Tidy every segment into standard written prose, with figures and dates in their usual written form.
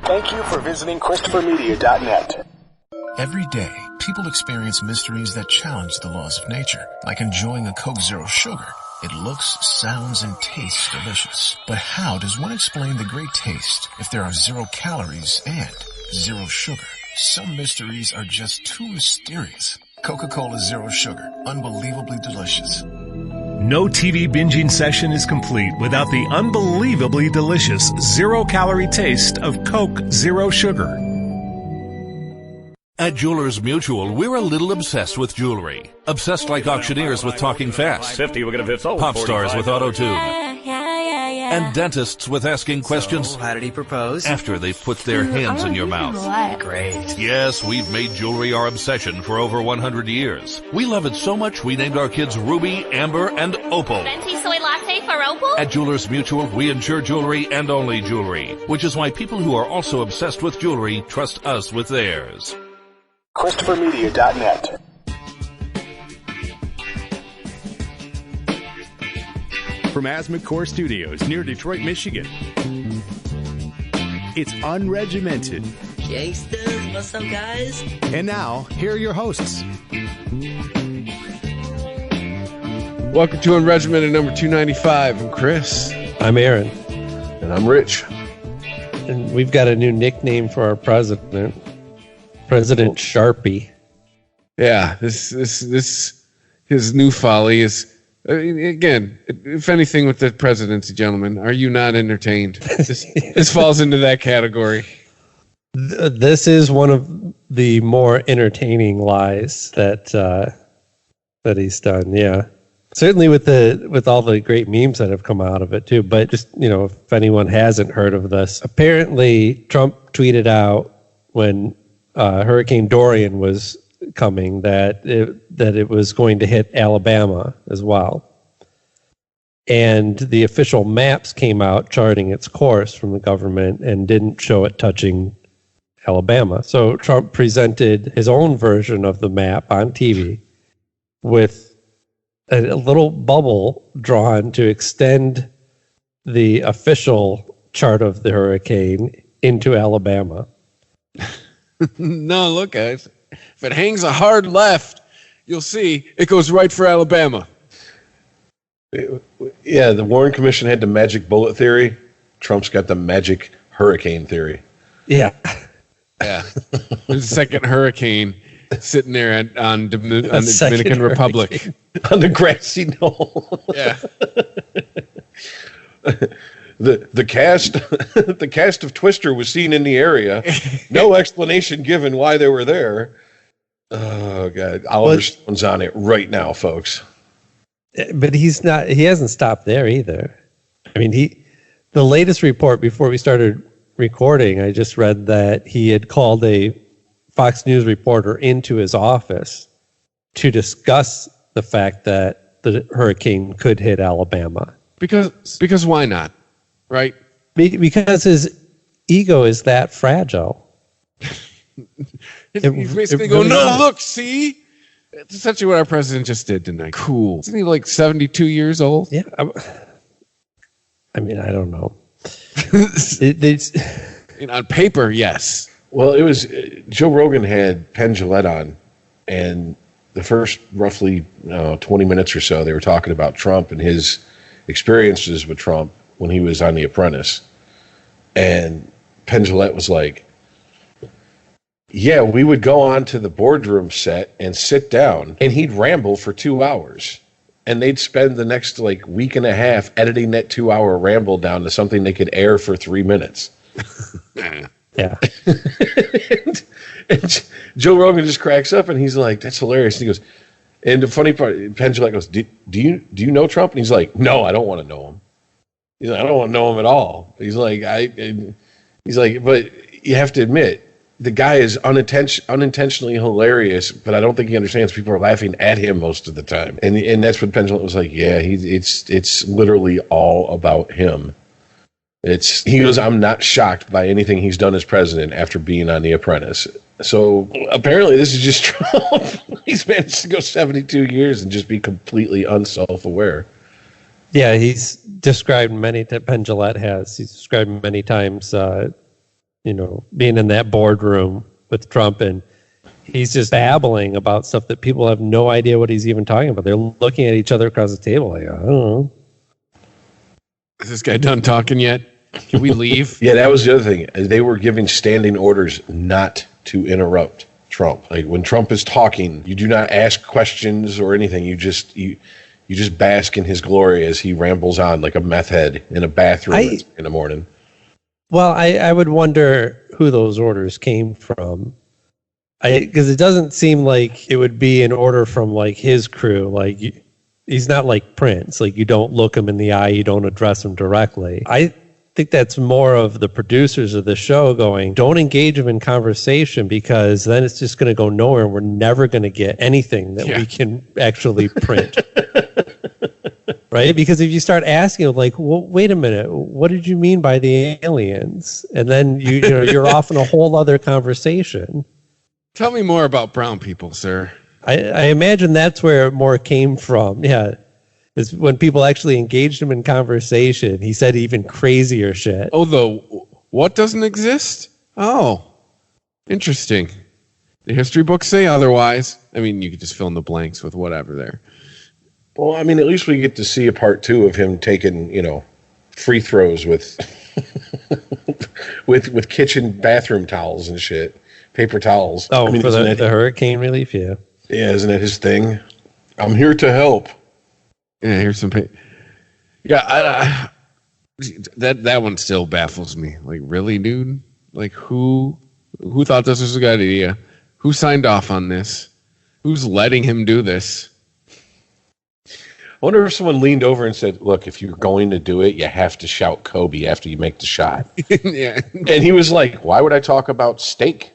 Thank you for visiting ChristopherMedia.net. Every day, people experience mysteries that challenge the laws of nature, like enjoying a Coke Zero Sugar. It looks, sounds, and tastes delicious. But how does one explain the great taste if there are 0 calories and 0 sugar? Some mysteries are just too mysterious. Coca-Cola Zero Sugar, unbelievably delicious. No TV binging session is complete without the unbelievably delicious 0-calorie taste of Coke Zero Sugar. At Jewelers Mutual, we're a little obsessed with jewelry. Obsessed like auctioneers with talking fast. 50, we're gonna fit sold. Pop stars with auto-tune. Yeah. And dentists with asking questions. So, how did he propose? After they've put their hands in your mouth. Great. Yes, we've made jewelry our obsession for over 100 years. We love it so much we named our kids Ruby, Amber, and Opal. Venti soy latte for Opal? At Jewelers Mutual, we insure jewelry and only jewelry, which is why people who are also obsessed with jewelry trust us with theirs. ChristopherMedia.net. From Asthma Core Studios near Detroit, Michigan, it's Unregimented. Gangsters, what's up, guys? And now, here are your hosts. Welcome to Unregimented number 295. I'm Chris. I'm Aaron. And I'm Rich. And we've got a new nickname for our president. President Sharpie. Yeah, this his new folly is, again, if anything with the presidency, gentlemen, are you not entertained? This falls into that category. This is one of the more entertaining lies that he's done. Yeah, certainly with all the great memes that have come out of it too. But just, if anyone hasn't heard of this, apparently Trump tweeted out when Hurricane Dorian was coming that it was going to hit Alabama as well. And the official maps came out charting its course from the government and didn't show it touching Alabama. So Trump presented his own version of the map on TV with a little bubble drawn to extend the official chart of the hurricane into Alabama. No, look, guys. If it hangs a hard left, you'll see it goes right for Alabama. Yeah, the Warren Commission had the magic bullet theory. Trump's got the magic hurricane theory. Yeah. There's a second hurricane sitting there on the Dominican Republic. On the grassy knoll. Yeah. The cast of Twister was seen in the area. No explanation given why they were there. Oh God, Oliver Stone's on it right now, folks. But he hasn't stopped there either. I mean, the latest report before we started recording, I just read that he had called a Fox News reporter into his office to discuss the fact that the hurricane could hit Alabama. Because why not? Right? Because his ego is that fragile. He's basically going, no, look, see? It's essentially what our president just did tonight. Cool. Isn't he like 72 years old? Yeah. I mean, I don't know. On paper, yes. Well, it was Joe Rogan had Penn Jillette on, and the first roughly 20 minutes or so, they were talking about Trump and his experiences with Trump when he was on The Apprentice. And Penn Jillette was like, yeah, we would go on to the boardroom set and sit down, and he'd ramble for 2 hours. And they'd spend the next week and a half editing that 2-hour ramble down to something they could air for 3 minutes. Yeah. and Joe Rogan just cracks up, and he's like, that's hilarious. And he goes, and the funny part, Penn Jillette goes, do you know Trump? And he's like, no, I don't want to know him. He's like, I don't want to know him at all. He's like, but you have to admit, the guy is unintentionally hilarious, but I don't think he understands people are laughing at him most of the time. And that's what Penn Jillette was like, yeah, it's literally all about him. He goes, I'm not shocked by anything he's done as president after being on The Apprentice. So apparently this is just Trump. He's managed to go 72 years and just be completely unself-aware. Yeah, he's described Penn Jillette has. He's described many times being in that boardroom with Trump, and he's just babbling about stuff that people have no idea what he's even talking about. They're looking at each other across the table like, I don't know. Is this guy done talking yet? Can we leave? Yeah, that was the other thing. They were giving standing orders not to interrupt Trump. Like when Trump is talking, you do not ask questions or anything. You just bask in his glory as he rambles on like a meth head in a bathroom in the morning. Well, I would wonder who those orders came from. Because it doesn't seem like it would be an order from like his crew. Like he's not like Prince. Like you don't look him in the eye, you don't address him directly. I think that's more of the producers of the show going, don't engage him in conversation because then it's just going to go nowhere. We're never going to get anything that we can actually print. Right? Because if you start asking him, like, well, wait a minute, what did you mean by the aliens? And then you're off in a whole other conversation. Tell me more about brown people, sir. I imagine that's where it more came from. Yeah. Is when people actually engaged him in conversation. He said even crazier shit. Oh, what doesn't exist? Oh, interesting. The history books say otherwise. I mean, you could just fill in the blanks with whatever there. Well, I mean, at least we get to see a part 2 of him taking, free throws with with kitchen bathroom towels and shit, paper towels. Oh, for the hurricane relief, yeah. Yeah, isn't that his thing? I'm here to help. Yeah, here's some paper. Yeah, that one still baffles me. Like, really, dude? Like, who thought this was a good idea? Who signed off on this? Who's letting him do this? I wonder if someone leaned over and said, look, if you're going to do it, you have to shout Kobe after you make the shot. Yeah. And he was like, why would I talk about steak?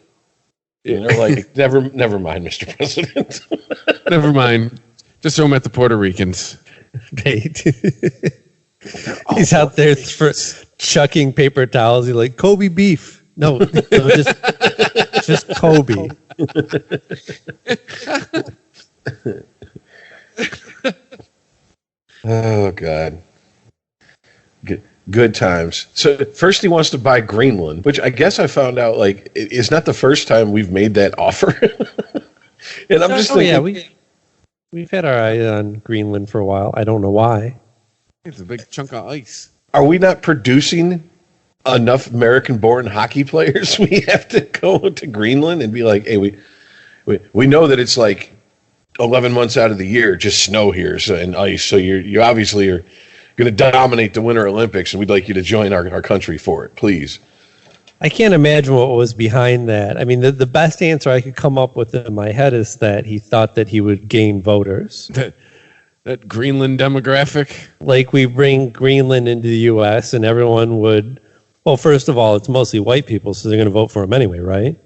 And they're like, never mind, Mr. President. Never mind. Just throw him at the Puerto Ricans. He's out there for chucking paper towels. He's like, Kobe beef. No, just Kobe. Oh, God. Good times. So first he wants to buy Greenland, which I guess I found out, like, it's not the first time we've made that offer. And I'm just thinking... Yeah, we've had our eye on Greenland for a while. I don't know why. It's a big chunk of ice. Are we not producing enough American-born hockey players? We have to go to Greenland and be like, hey, we know that it's like 11 months out of the year, just snow here and ice. So you obviously are going to dominate the Winter Olympics, and we'd like you to join our country for it, please. I can't imagine what was behind that. I mean, the best answer I could come up with in my head is that he thought that he would gain voters. That Greenland demographic? Like we bring Greenland into the U.S. and everyone would... Well, first of all, it's mostly white people, so they're going to vote for him anyway, right?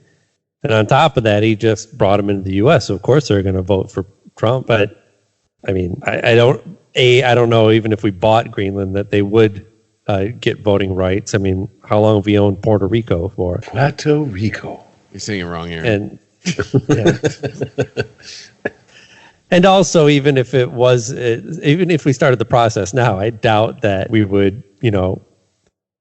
And on top of that, he just brought him into the U.S., so of course they're going to vote for Trump. But, I mean, I don't know even if we bought Greenland that they would get voting rights. I mean, how long have we owned Puerto Rico for? Puerto Rico. You're saying it wrong here. And, yeah. And also, even if we started the process now, I doubt that we would,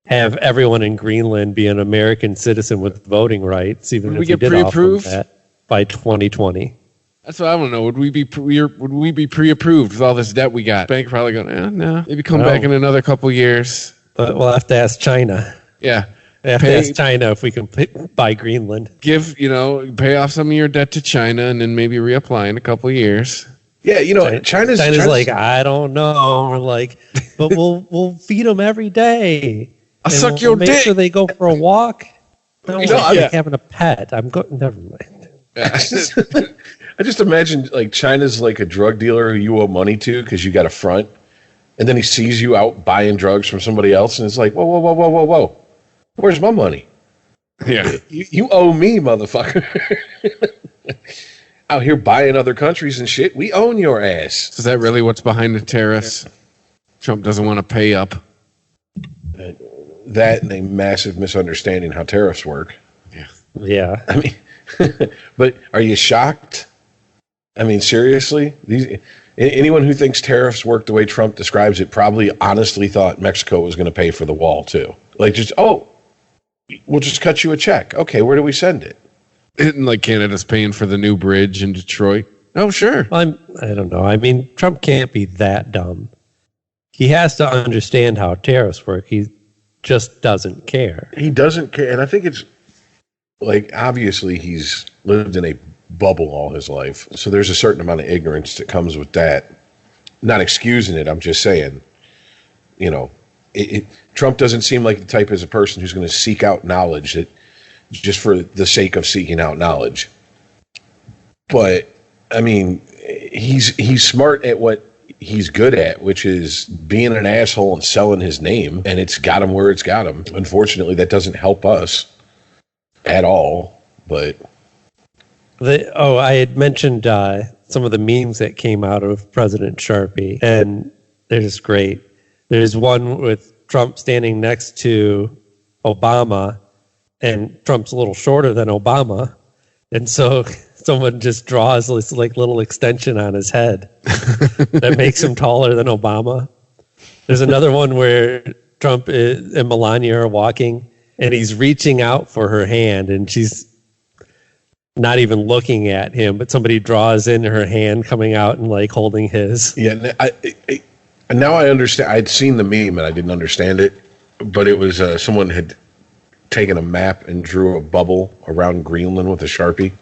have everyone in Greenland be an American citizen with voting rights, even if we did pre-approved that by 2020. That's what I want to know. Would we be pre-approved with all this debt we got? Bank probably going, no. Maybe come back in another couple years. But we'll have to ask China. Yeah. We have to ask China if we can buy Greenland. Pay off some of your debt to China and then maybe reapply in a couple of years. Yeah, China's like, I don't know. We're like, but we'll feed them every day. I'll suck your dick. Make sure they go for a walk. No, I'm like having a pet. Never mind. I just imagine like China's like a drug dealer who you owe money to because you got a front, and then he sees you out buying drugs from somebody else, and it's like, whoa, where's my money? Yeah, you owe me, motherfucker. Out here buying other countries and shit, we own your ass. So is that really what's behind the tariffs? Trump doesn't want to pay up. That and a massive misunderstanding how tariffs work. Yeah. I mean, but are you shocked? I mean, seriously? Anyone who thinks tariffs work the way Trump describes it probably honestly thought Mexico was going to pay for the wall, too. Like, just, we'll just cut you a check. Okay, where do we send it? Isn't like Canada's paying for the new bridge in Detroit? Oh, sure. I don't know. I mean, Trump can't be that dumb. He has to understand how tariffs work. He just doesn't care. He doesn't care. And I think it's like, obviously, he's lived in a bubble all his life. So there's a certain amount of ignorance that comes with that. Not excusing it. I'm just saying, Trump doesn't seem like the type as a person who's going to seek out knowledge that just for the sake of seeking out knowledge. But I mean, he's smart at what he's good at, which is being an asshole and selling his name, and it's got him where it's got him. Unfortunately, that doesn't help us at all. But I had mentioned some of the memes that came out of President Sharpie, and they're just great. There's one with Trump standing next to Obama, and Trump's a little shorter than Obama, and so someone just draws this like little extension on his head that makes him taller than Obama. There's another one where Trump and Melania are walking, and he's reaching out for her hand, and she's not even looking at him, but somebody draws in her hand coming out and like holding his. Yeah, now I understand. I'd seen the meme and I didn't understand it, but it was someone had taken a map and drew a bubble around Greenland with a Sharpie.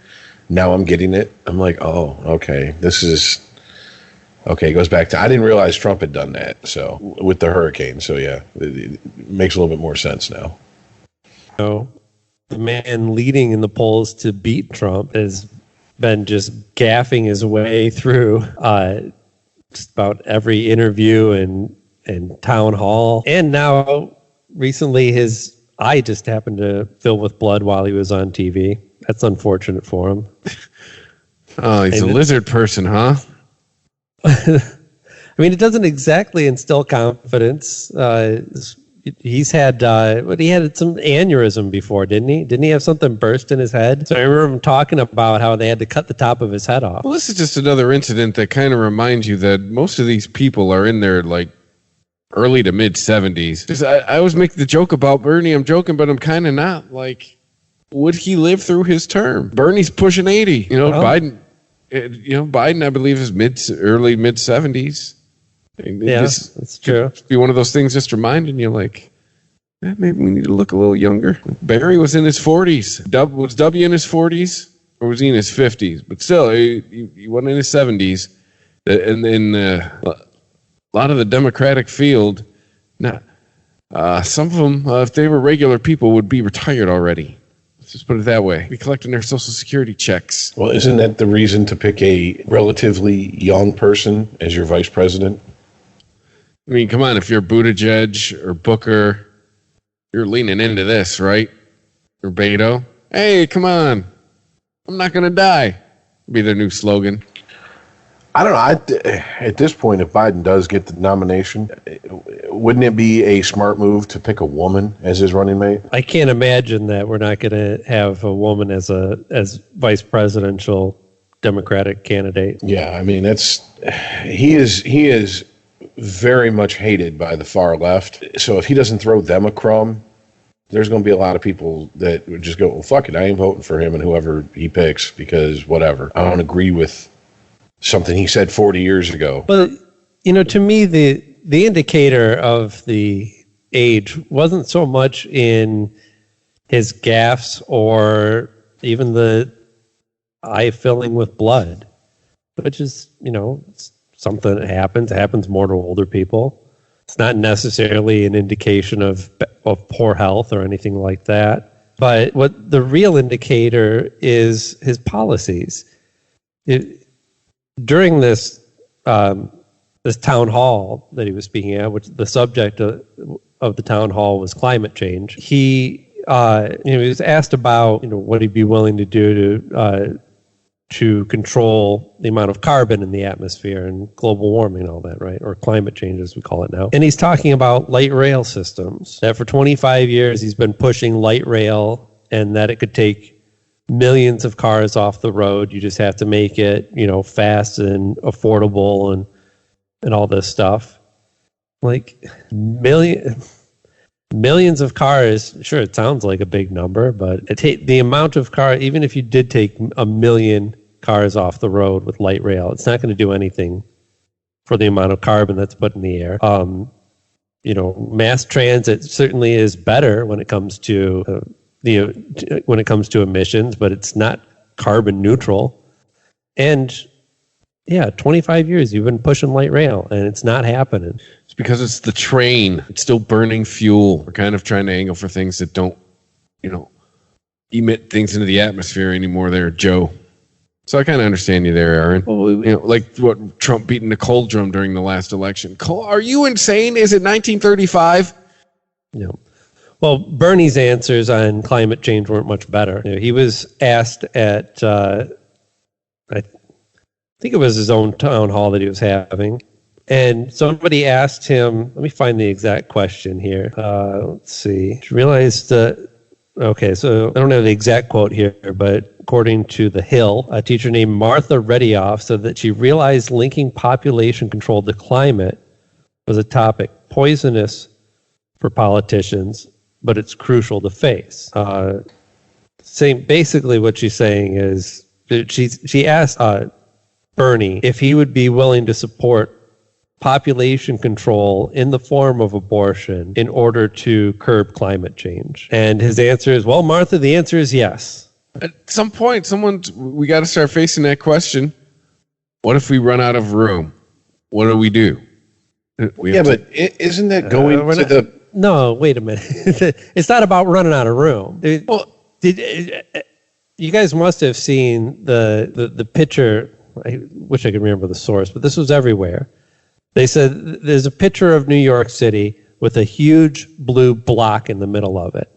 Now I'm getting it. I'm like, oh, okay. This is okay. It goes back to, I didn't realize Trump had done that. So with the hurricane. So yeah, it makes a little bit more sense now. So the man leading in the polls to beat Trump has been just gaffing his way through just about every interview and town hall. And now recently his eye just happened to fill with blood while he was on TV. That's unfortunate for him. Oh, he's a lizard person, huh? I mean, it doesn't exactly instill confidence. He's had, he had some aneurysm before, didn't he? Didn't he have something burst in his head? So I remember him talking about how they had to cut the top of his head off. Well, this is just another incident that kind of reminds you that most of these people are in their like early to mid 70s. I always make the joke about Bernie. I'm joking, but I'm kind of not. Like, would he live through his term? Bernie's pushing 80. Biden. Biden, I believe, is early mid 70s. Yeah, that's true. Be one of those things just reminding you, like, maybe we need to look a little younger. Barry was in his 40s. Was W in his 40s, or was he in his 50s? But still, he wasn't in his 70s. And then a lot of the Democratic field, some of them, if they were regular people, would be retired already. Let's just put it that way. Be collecting their Social Security checks. Well, isn't that the reason to pick a relatively young person as your vice president? I mean, come on, if you're Buttigieg or Booker, you're leaning into this, right? Or Beto. Hey, come on. I'm not going to die. Be their new slogan. I don't know. At this point, if Biden does get the nomination, wouldn't it be a smart move to pick a woman as his running mate? I can't imagine that we're not going to have a woman as vice presidential Democratic candidate. Yeah, I mean, he is very much hated by the far left. So if he doesn't throw them a crumb, there's going to be a lot of people that would just go, well, fuck it, I ain't voting for him and whoever he picks because whatever. I don't agree with something he said 40 years ago. But, to me, the indicator of the age wasn't so much in his gaffes or even the eye filling with blood, which is, it's something that happens. It happens more to older people. It's not necessarily an indication of poor health or anything like that. But what the real indicator is his policies. During this town hall that he was speaking at, which the subject of the town hall was climate change, he was asked about what he'd be willing to do to control the amount of carbon in the atmosphere and global warming and all that, right? Or climate change, as we call it now. And he's talking about light rail systems. That for 25 years, he's been pushing light rail and that it could take millions of cars off the road. You just have to make it, fast and affordable and all this stuff. Like millions of cars, sure, it sounds like a big number, but the amount of car, even if you did take 1 million cars off the road with light rail, it's not going to do anything for the amount of carbon that's put in the air. Mass transit certainly is better when it comes to emissions, but it's not carbon neutral. And 25 years you've been pushing light rail, and it's not happening. It's because it's the train. It's still burning fuel. We're kind of trying to angle for things that don't, emit things into the atmosphere anymore there, Joe. So I kind of understand you there, Aaron. Like what Trump beating the coal drum during the last election. Are you insane? Is it 1935? No. Well, Bernie's answers on climate change weren't much better. He was asked at, I think it was his own town hall that he was having, and somebody asked him, let me find the exact question here. Let's see. Realized okay, so I don't have the exact quote here, but according to The Hill, a teacher named Martha Redioff said that she realized linking population control to climate was a topic poisonous for politicians, but it's crucial to face. Basically what she's saying is she asked Bernie if he would be willing to support population control in the form of abortion in order to curb climate change. And his answer is, well, Martha, the answer is yes. At some point, we got to start facing that question. What if we run out of room? What do we do? But isn't that going to the... No, wait a minute. It's not about running out of room. You guys must have seen the picture. I wish I could remember the source, but this was everywhere. They said there's a picture of New York City with a huge blue block in the middle of it.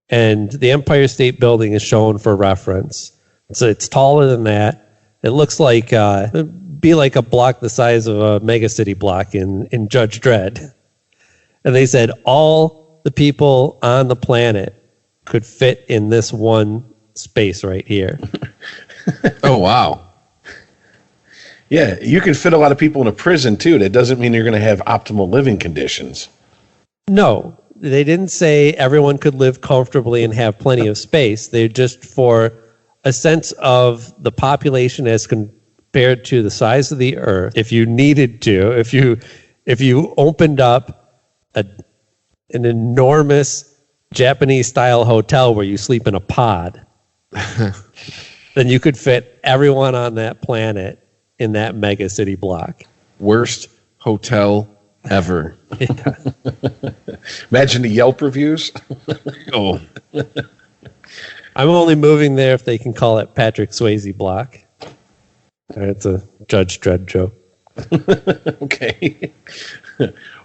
And the Empire State Building is shown for reference. So it's taller than that. It looks like it'd be like a block the size of a megacity block in Judge Dredd. And they said all the people on the planet could fit in this one space right here. Oh, wow. Yeah, you can fit a lot of people in a prison, too. That doesn't mean you're going to have optimal living conditions. No, they didn't say everyone could live comfortably and have plenty of space. They're just for a sense of the population as compared to the size of the earth. If you needed to, if you opened up an enormous Japanese-style hotel where you sleep in a pod, then you could fit everyone on that planet in that mega city block. Worst hotel ever. Yeah. Imagine the Yelp reviews. Oh. I'm only moving there if they can call it Patrick Swayze block. It's a Judge Dredd joke. Okay.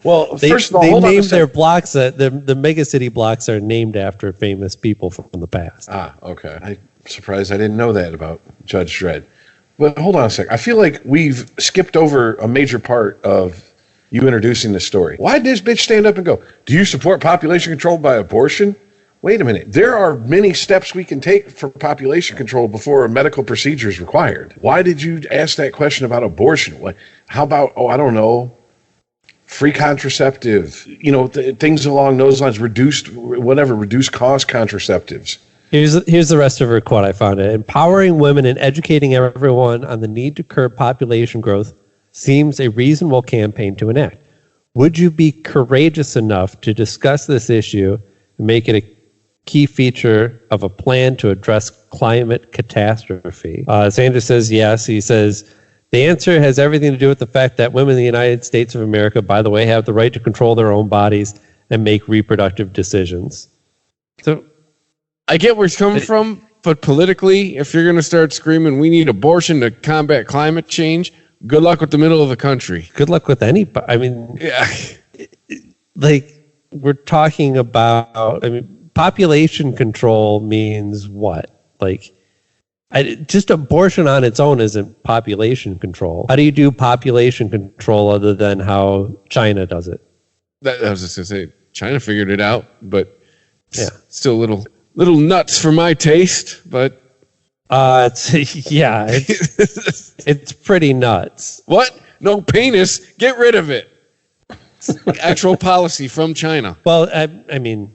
Well, first of all, they named their blocks. The mega city blocks are named after famous people from the past. Ah, okay. I'm surprised I didn't know that about Judge Dredd. But hold on a sec. I feel like we've skipped over a major part of you introducing this story. Why did this bitch stand up and go, do you support population control by abortion? Wait a minute. There are many steps we can take for population control before a medical procedure is required. Why did you ask that question about abortion? How about, I don't know, free contraceptive, things along those lines, reduced cost contraceptives. Here's the rest of her quote. I found it. Empowering women and educating everyone on the need to curb population growth seems a reasonable campaign to enact. Would you be courageous enough to discuss this issue and make it a key feature of a plan to address climate catastrophe? Sanders says yes. He says, the answer has everything to do with the fact that women in the United States of America, by the way, have the right to control their own bodies and make reproductive decisions. So I get where it's coming from, but politically, if you're going to start screaming, we need abortion to combat climate change, good luck with the middle of the country. Good luck with anybody. I mean, yeah. We're talking about, population control means what? Just abortion on its own isn't population control. How do you do population control other than how China does it? I was just going to say, China figured it out, but still a little nuts for my taste, but it's pretty nuts. What? No penis? Get rid of it. Actual policy from China. Well, I mean,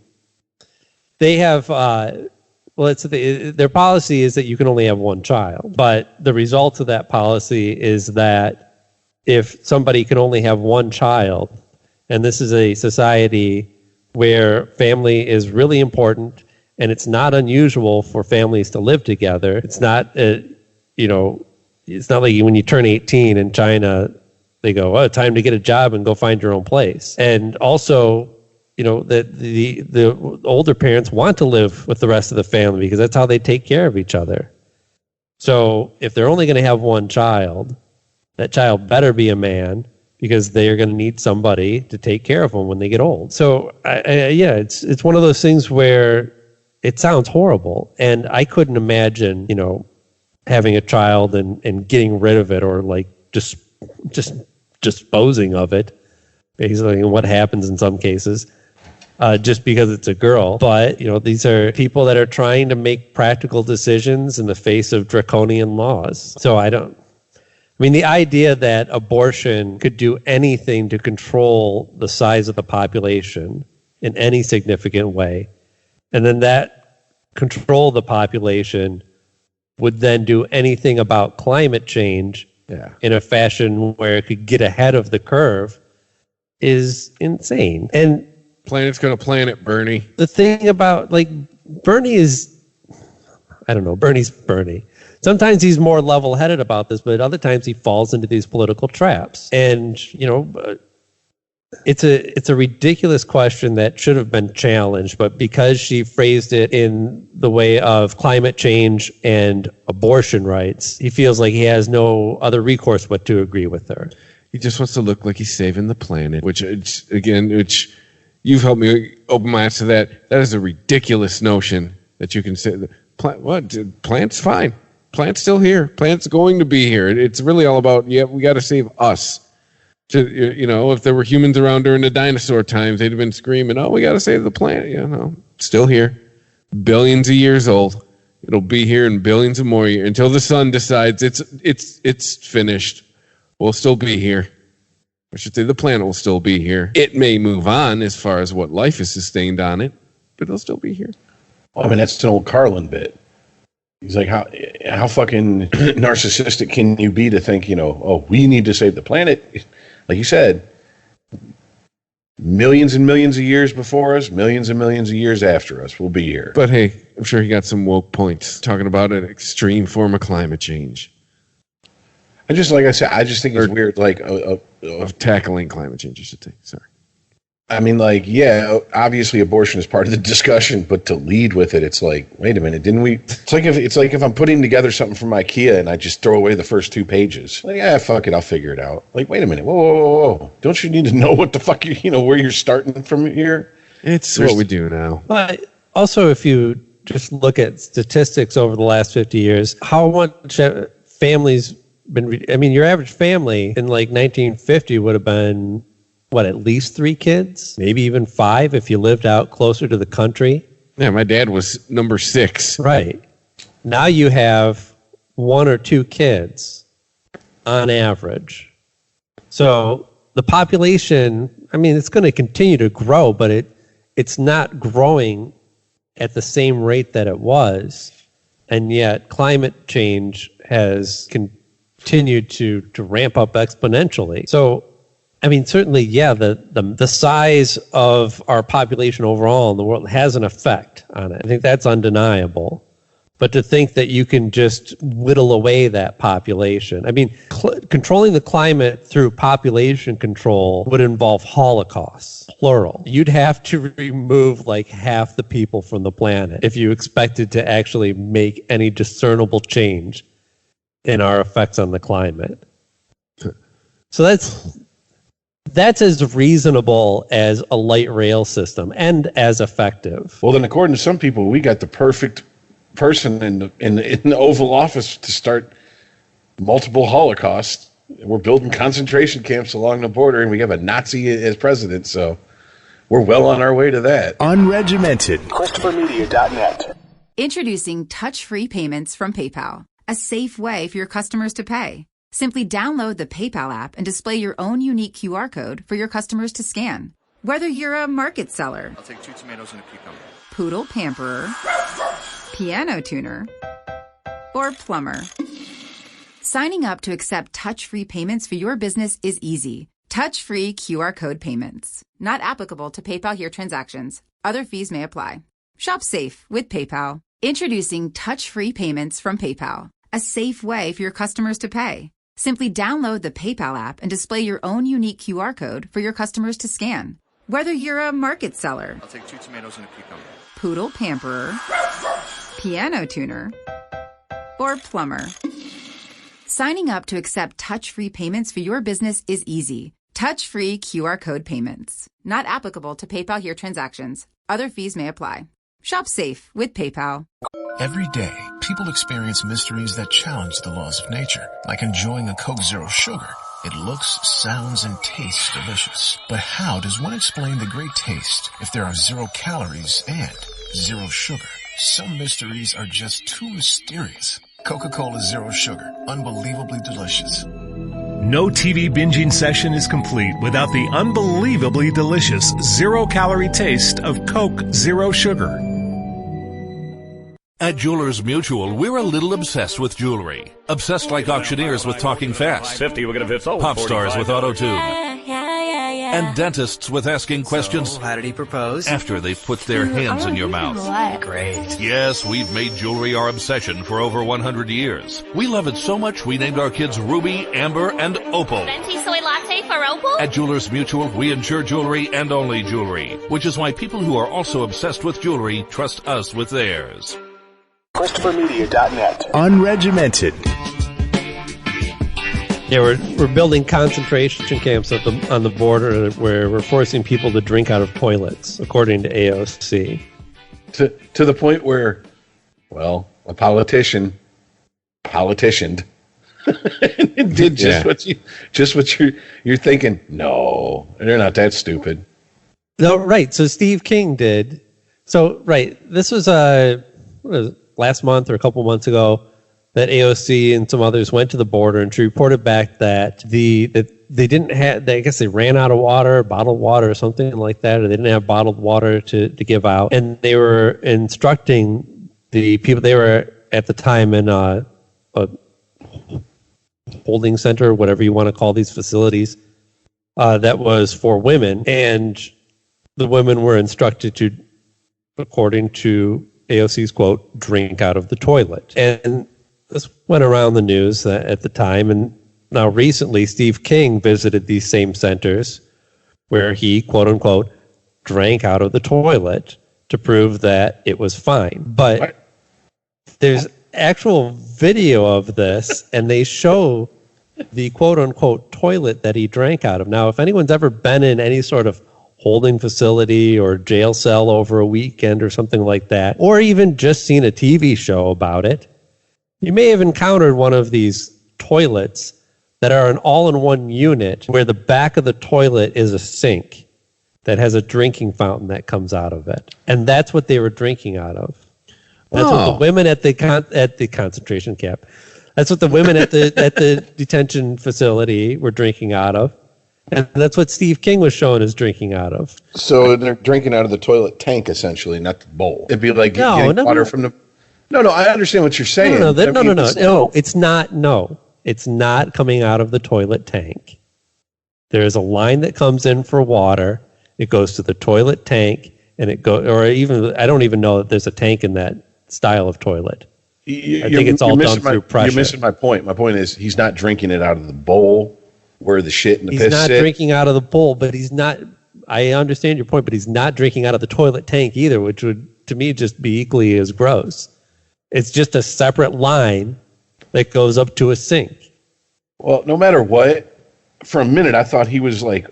they have, their policy is that you can only have one child. But the result of that policy is that if somebody can only have one child, and this is a society where family is really important, and it's not unusual for families to live together. It's not, it's not like when you turn 18 in China, they go, oh, time to get a job and go find your own place. And also, the older parents want to live with the rest of the family because that's how they take care of each other. So if they're only going to have one child, that child better be a man because they are going to need somebody to take care of them when they get old. So it's one of those things where it sounds horrible, and I couldn't imagine, having a child and getting rid of it or like just disposing of it, basically, and what happens in some cases, just because it's a girl. But these are people that are trying to make practical decisions in the face of draconian laws. So the idea that abortion could do anything to control the size of the population in any significant way, and then that control the population would then do anything about climate change in a fashion where it could get ahead of the curve is insane. And planet's going to planet, Bernie. The thing about, Bernie is, I don't know, Bernie's Bernie. Sometimes he's more level-headed about this, but other times he falls into these political traps. And, it's a ridiculous question that should have been challenged, but because she phrased it in the way of climate change and abortion rights, he feels like he has no other recourse but to agree with her. He just wants to look like he's saving the planet, which you've helped me open my eyes to that. That is a ridiculous notion that you can say, plant's fine. Plant's still here. Plant's going to be here. It's really all about, we got to save us. If there were humans around during the dinosaur times, they'd have been screaming, "Oh, we got to save the planet!" Still here, billions of years old. It'll be here in billions of more years until the sun decides it's finished. We'll still be here. I should say the planet will still be here. It may move on as far as what life is sustained on it, but it'll still be here. Well, that's an old Carlin bit. He's like, how fucking narcissistic can you be to think, we need to save the planet? Like you said, millions and millions of years before us, millions and millions of years after us, we'll be here. But hey, I'm sure he got some woke points talking about an extreme form of climate change. I just think it's weird, of tackling climate change, I should say. Sorry. Obviously abortion is part of the discussion, but to lead with it, it's like, wait a minute, didn't we? It's like if I'm putting together something from IKEA and I just throw away the first 2 pages. Fuck it, I'll figure it out. Wait a minute, whoa. Don't you need to know what the fuck where you're starting from here? It's what we do now. But also, if you just look at statistics over the last 50 years, how much families been? Your average family in 1950 would have been, at least 3 kids? Maybe even 5 if you lived out closer to the country? Yeah, my dad was number 6. Right. Now you have 1 or 2 kids on average. So the population, it's going to continue to grow, but it's not growing at the same rate that it was. And yet climate change has continued to ramp up exponentially. So certainly, the size of our population overall in the world has an effect on it. I think that's undeniable. But to think that you can just whittle away that population, controlling the climate through population control would involve holocausts, plural. You'd have to remove half the people from the planet if you expected to actually make any discernible change in our effects on the climate. So that's as reasonable as a light rail system and as effective. Well, then, according to some people, we got the perfect person in the Oval Office to start multiple holocausts. We're building concentration camps along the border, and we have a Nazi as president, so we're well on our way to that. Unregimented. ChristopherMedia.net. Introducing touch-free payments from PayPal, a safe way for your customers to pay. Simply download the PayPal app and display your own unique QR code for your customers to scan. Whether you're a market seller, I'll take 2 tomatoes and a cucumber, poodle pamperer, piano tuner, or plumber. Signing up to accept touch-free payments for your business is easy. Touch-free QR code payments. Not applicable to PayPal Here transactions. Other fees may apply. Shop safe with PayPal. Introducing touch-free payments from PayPal. A safe way for your customers to pay. Simply download the PayPal app and display your own unique QR code for your customers to scan. Whether you're a market seller, I'll take 2 tomatoes and a cucumber, poodle pamperer, piano tuner, or plumber. Signing up to accept touch-free payments for your business is easy. Touch-free QR code payments. Not applicable to PayPal Here transactions. Other fees may apply. Shop safe with PayPal. Every day, people experience mysteries that challenge the laws of nature, like enjoying a Coke Zero Sugar. It looks, sounds, and tastes delicious. But how does one explain the great taste if there are 0 calories and 0 sugar? Some mysteries are just too mysterious. Coca-Cola Zero Sugar. Unbelievably delicious. No TV binging session is complete without the unbelievably delicious 0-calorie taste of Coke Zero Sugar. At Jewelers Mutual, we're a little obsessed with jewelry. Obsessed like auctioneers with talking fast. 50, we're going to 50. Pop stars with auto-tune. Yeah. And dentists with asking questions. So, how did he propose? After they've put their hands in your mouth. Great. Yes, we've made jewelry our obsession for over 100 years. We love it so much we named our kids Ruby, Amber, and Opal. Venti soy latte for Opal? At Jewelers Mutual, we insure jewelry and only jewelry, which is why people who are also obsessed with jewelry trust us with theirs. ChristopherMedia.net. Unregimented. Yeah, we're building concentration camps on the border where we're forcing people to drink out of toilets, according to AOC. To the point where, well, a politicianed did just what you're thinking. No, they're not that stupid. No, right. So Steve King did. So right, this was last month or a couple months ago that AOC and some others went to the border, and she reported back that they didn't have. I guess they ran out of water, bottled water, or something like that, or they didn't have bottled water to give out, and they were instructing the people. They were at the time in a holding center, whatever you want to call these facilities, that was for women, and the women were instructed to, according to AOC's quote, drink out of the toilet. And this went around the news at the time, and now recently Steve King visited these same centers where he, quote unquote, drank out of the toilet to prove that it was fine. But there's actual video of this, and they show the quote unquote toilet that he drank out of. Now, if anyone's ever been in any sort of holding facility or jail cell over a weekend or something like that, or even just seen a TV show about it, you may have encountered one of these toilets that are an all-in-one unit where the back of the toilet is a sink that has a drinking fountain that comes out of it. And that's what they were drinking out of. That's what the women at the concentration camp, that's what the women at the detention facility were drinking out of. And that's what Steve King was showing us drinking out of. So they're drinking out of the toilet tank, essentially, not the bowl. It'd be like getting water from the... No, I understand what you're saying. No, it's not. No, it's not coming out of the toilet tank. There's a line that comes in for water. It goes to the toilet tank, and it goes, or even, I don't even know that there's a tank in that style of toilet. I think it's all done through pressure. You're missing my point. My point is he's not drinking it out of the bowl where the shit and the piss sit. He's not drinking out of the bowl, but he's not, I understand your point, but he's not drinking out of the toilet tank either, which would, to me, just be equally as gross. It's just a separate line that goes up to a sink. Well, no matter what, for a minute I thought he was like,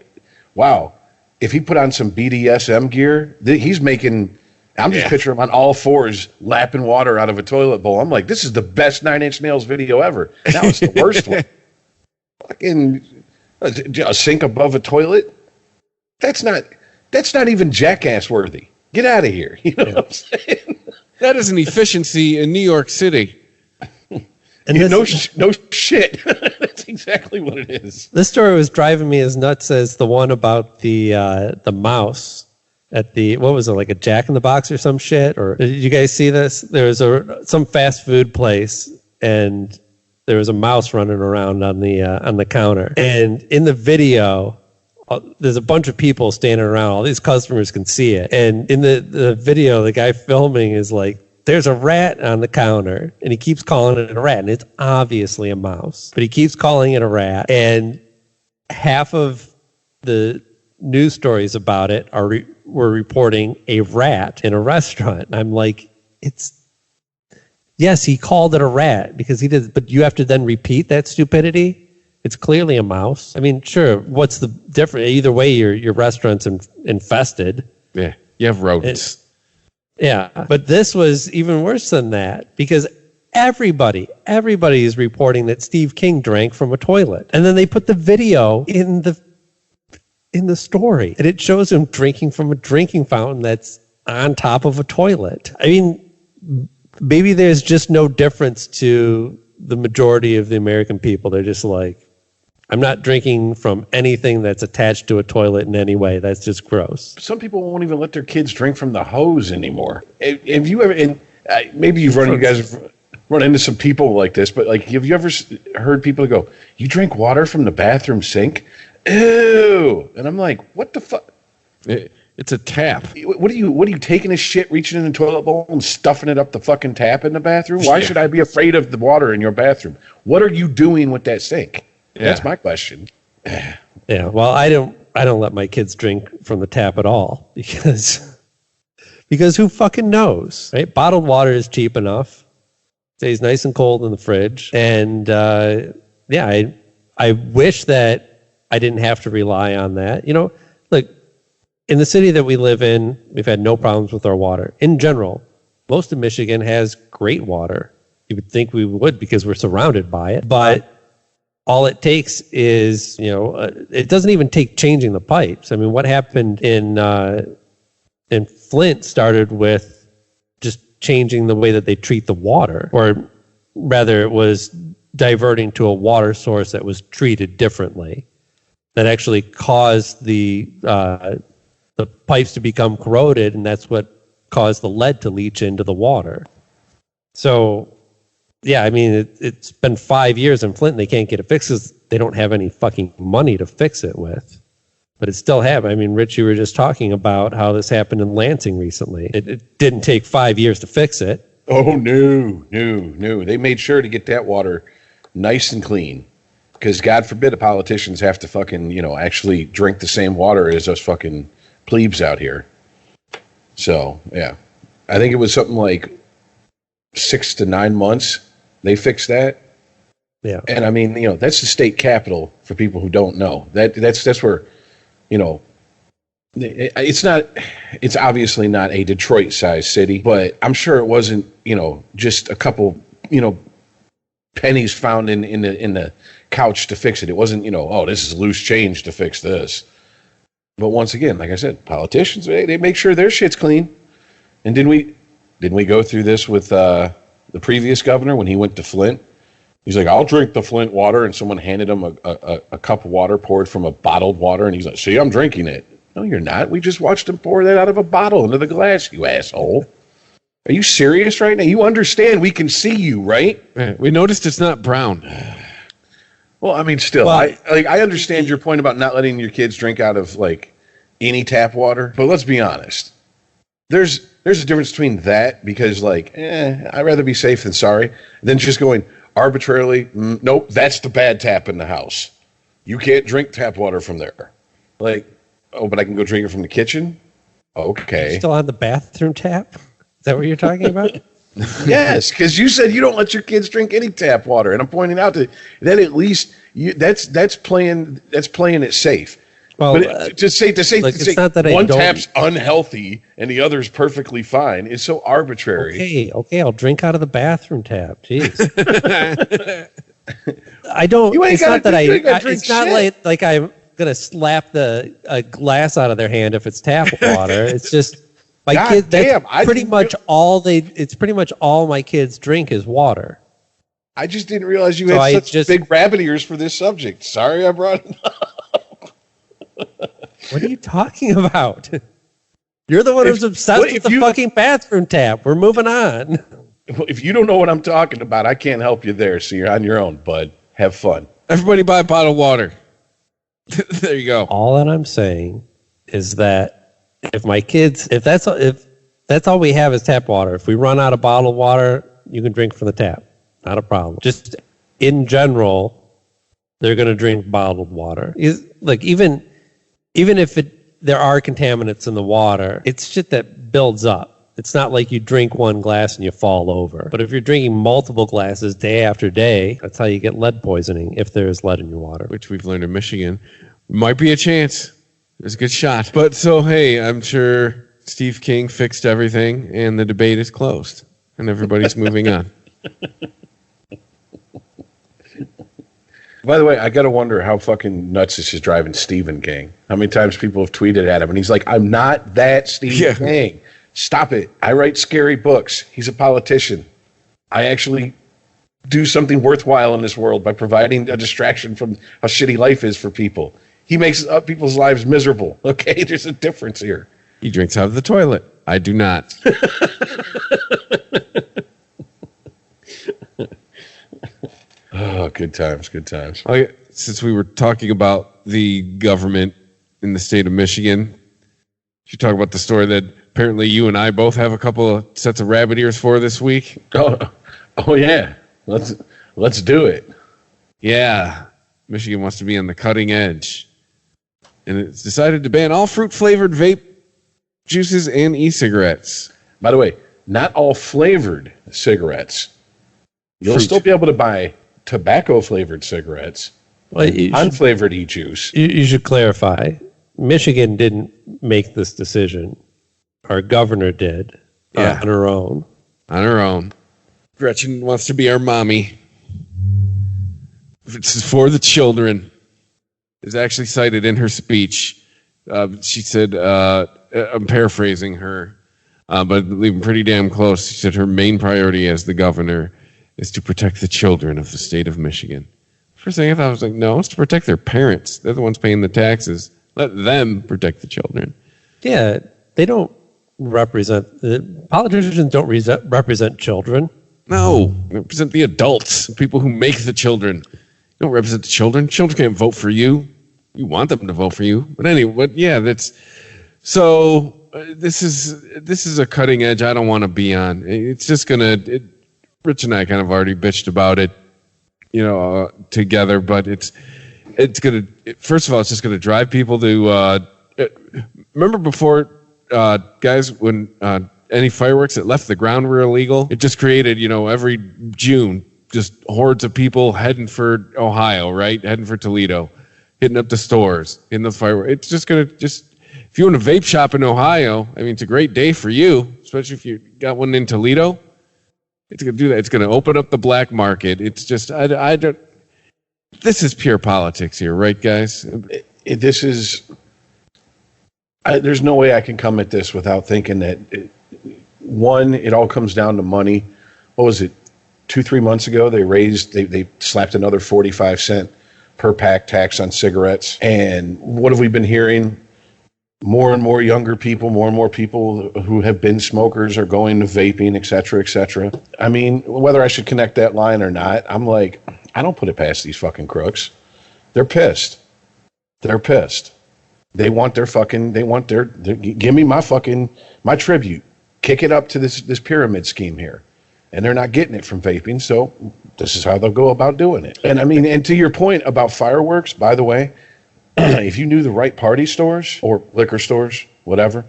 wow, if he put on some BDSM gear, he's making... I'm just picturing him on all fours lapping water out of a toilet bowl. I'm like, this is the best 9 Inch Nails video ever. That was the worst one. Fucking a sink above a toilet. That's not even jackass worthy. Get out of here. You know what I'm saying? That is an efficiency in New York City. And no shit. That's exactly what it is. This story was driving me as nuts as the one about the mouse at the, what was it, like a Jack in the Box or some shit? Or did you guys see this? There was some fast food place, and there was a mouse running around on the counter. And in the video, there's a bunch of people standing around. All these customers can see it. And in the video, the guy filming is like, there's a rat on the counter, and he keeps calling it a rat, and it's obviously a mouse, but he keeps calling it a rat. And half of the news stories about it were reporting a rat in a restaurant. I'm like, yes, he called it a rat because he did, but you have to then repeat that stupidity. It's clearly a mouse. I mean, sure, what's the difference? Either way, your restaurant's infested. Yeah, you have rodents. Yeah, but this was even worse than that because everybody is reporting that Steve King drank from a toilet. And then they put the video in the story, and it shows him drinking from a drinking fountain that's on top of a toilet. I mean, maybe there's just no difference to the majority of the American people. They're just like, I'm not drinking from anything that's attached to a toilet in any way. That's just gross. Some people won't even let their kids drink from the hose anymore. Have you ever, and maybe you guys have run into some people like this, but like, have you ever heard people go, you drink water from the bathroom sink? Ew. And I'm like, what the fuck? It's a tap. What are you taking a shit, reaching in the toilet bowl and stuffing it up the fucking tap in the bathroom? Why should I be afraid of the water in your bathroom? What are you doing with that sink? Yeah. That's my question. Yeah, well, I don't let my kids drink from the tap at all because who fucking knows, right? Bottled water is cheap enough, stays nice and cold in the fridge, and I wish that I didn't have to rely on that. You know, look, in the city that we live in, we've had no problems with our water. In general, most of Michigan has great water. You would think we would because we're surrounded by it, but all it takes is, it doesn't even take changing the pipes. I mean, what happened in Flint started with just changing the way that they treat the water, or rather it was diverting to a water source that was treated differently. That actually caused the pipes to become corroded, and that's what caused the lead to leach into the water. So, yeah, I mean, it's been 5 years in Flint and they can't get it fixed because they don't have any fucking money to fix it with. But it still happened. I mean, Rich, you were just talking about how this happened in Lansing recently. It didn't take 5 years to fix it. Oh, no. They made sure to get that water nice and clean. Because God forbid the politicians have to fucking, actually drink the same water as us fucking plebes out here. So, yeah. I think it was something like 6 to 9 months they fixed that. Yeah. And I mean, that's the state capital for people who don't know. That's where, it's obviously not a Detroit-sized city, but I'm sure it wasn't, just a couple, pennies found in the couch to fix it. It wasn't, this is loose change to fix this. But once again, like I said, politicians, they make sure their shit's clean. And didn't we go through this with the previous governor when he went to Flint? He's like, I'll drink the Flint water, and someone handed him a cup of water poured from a bottled water, and he's like, see, I'm drinking it. No, you're not. We just watched him pour that out of a bottle into the glass, you asshole. Are you serious right now? You understand we can see you, right? We noticed it's not brown. Well, I mean, still, I understand your point about not letting your kids drink out of, like, any tap water, but let's be honest. There's a difference between that, because, like, I'd rather be safe than sorry, than just going arbitrarily, nope, that's the bad tap in the house. You can't drink tap water from there. Like, oh, but I can go drink it from the kitchen? Okay. Still on the bathroom tap? Is that what you're talking about? Yes, because you said you don't let your kids drink any tap water, and I'm pointing out that at least that's playing it safe. Well, but to say it's not that one tap's unhealthy and the other's perfectly fine is so arbitrary. Okay, I'll drink out of the bathroom tap. Jeez. I don't. It's not that it's not like I'm gonna slap a glass out of their hand if it's tap water. It's just my kids. It's pretty much all my kids drink is water. I just didn't realize you had such big rabbit ears for this subject. Sorry I brought it up. What are you talking about? You're the one who's obsessed with the fucking bathroom tap. We're moving on. If you don't know what I'm talking about, I can't help you there. So you're on your own, bud. Have fun. Everybody buy bottled water. There you go. All that I'm saying is that if my kids, if that's all we have is tap water, if we run out of bottled water, you can drink from the tap. Not a problem. Just in general, they're going to drink bottled water. Like even if there are contaminants in the water, it's shit that builds up. It's not like you drink one glass and you fall over. But if you're drinking multiple glasses day after day, that's how you get lead poisoning if there is lead in your water. Which we've learned in Michigan. Might be a chance. There's a good shot. But so, hey, I'm sure Steve King fixed everything and the debate is closed. And everybody's moving on. By the way, I got to wonder how fucking nuts this is driving Stephen King. How many times people have tweeted at him and he's like, I'm not that Stephen King. Stop it. I write scary books. He's a politician. I actually do something worthwhile in this world by providing a distraction from how shitty life is for people. He makes people's lives miserable. Okay, there's a difference here. He drinks out of the toilet. I do not. Oh, good times, good times. Since we were talking about the government in the state of Michigan, should talk about the story that apparently you and I both have a couple of sets of rabbit ears for this week. Oh yeah. Let's do it. Yeah. Michigan wants to be on the cutting edge. And it's decided to ban all fruit-flavored vape juices and e-cigarettes. By the way, not all flavored cigarettes. You'll still be able to buy tobacco-flavored cigarettes, unflavored e-juice. You should clarify. Michigan didn't make this decision. Our governor did on her own. On her own. Gretchen wants to be our mommy. This is for the children. Is actually cited in her speech. She said, I'm paraphrasing her, but leaving pretty damn close. She said her main priority as the governor is to protect the children of the state of Michigan. First thing I thought was like, no, it's to protect their parents. They're the ones paying the taxes. Let them protect the children. Yeah, they don't represent, politicians don't represent children. No, they represent the adults, people who make the children. You don't represent the children. Children can't vote for you. You want them to vote for you. But anyway, yeah, that's so. This is a cutting edge I don't want to be on. It's just gonna. Rich and I kind of already bitched about it, together. But it's gonna. First of all, it's just gonna drive people to. Remember before, guys, when any fireworks that left the ground were illegal, it just created, every June, just hordes of people heading for Ohio, right? Heading for Toledo, hitting up the stores, hitting the fireworks. It's just going to if you want to vape shop in Ohio, I mean, it's a great day for you, especially if you got one in Toledo. It's going to do that. It's going to open up the black market. It's just, I don't, this is pure politics here, right, guys? This is, there's no way I can come at this without thinking that, one, it all comes down to money. What was it? 2-3 months ago, they slapped another 45-cent per pack tax on cigarettes. And what have we been hearing? More and more younger people, more and more people who have been smokers are going to vaping, et cetera, et cetera. I mean, whether I should connect that line or not, I'm like, I don't put it past these fucking crooks. They're pissed. They're pissed. They want their give me my tribute. Kick it up to this pyramid scheme here. And they're not getting it from vaping, so this is how they'll go about doing it. And I mean, and to your point about fireworks, by the way, if you knew the right party stores or liquor stores, whatever,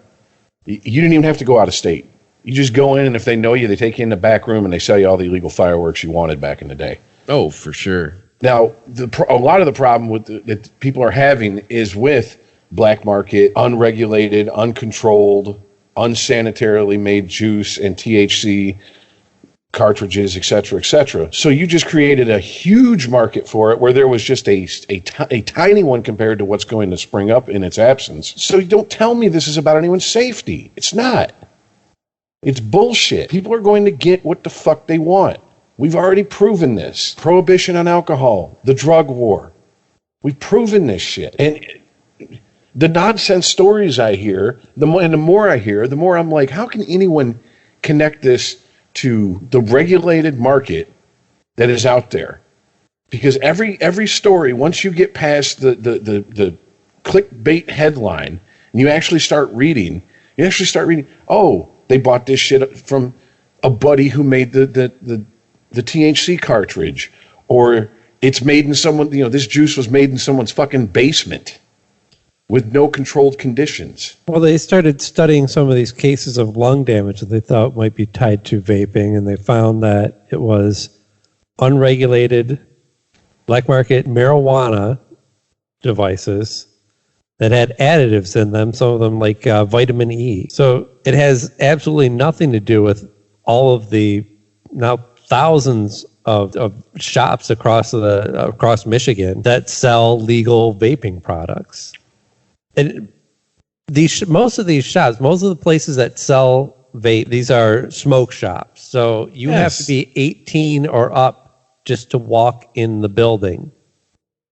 you didn't even have to go out of state. You just go in, and if they know you, they take you in the back room and they sell you all the illegal fireworks you wanted back in the day. Oh, for sure. Now, a lot of the problem that people are having is with black market, unregulated, uncontrolled, unsanitarily made juice and THC cartridges, et cetera, et cetera. So you just created a huge market for it where there was just a tiny one compared to what's going to spring up in its absence. So don't tell me this is about anyone's safety. It's not. It's bullshit. People are going to get what the fuck they want. We've already proven this. Prohibition on alcohol, the drug war. We've proven this shit. And the nonsense stories I hear, the more I hear, the more I'm like, how can anyone connect this to the regulated market that is out there? Because every story, once you get past the clickbait headline and you actually start reading, oh, they bought this shit from a buddy who made the THC cartridge, or it's made in someone, this juice was made in someone's fucking basement with no controlled conditions. Well, they started studying some of these cases of lung damage that they thought might be tied to vaping, and they found that it was unregulated black market marijuana devices that had additives in them, some of them like vitamin E. So it has absolutely nothing to do with all of the now thousands of shops across Michigan that sell legal vaping products. And most of these shops, most of the places that sell vape, these are smoke shops. So you have to be 18 or up just to walk in the building.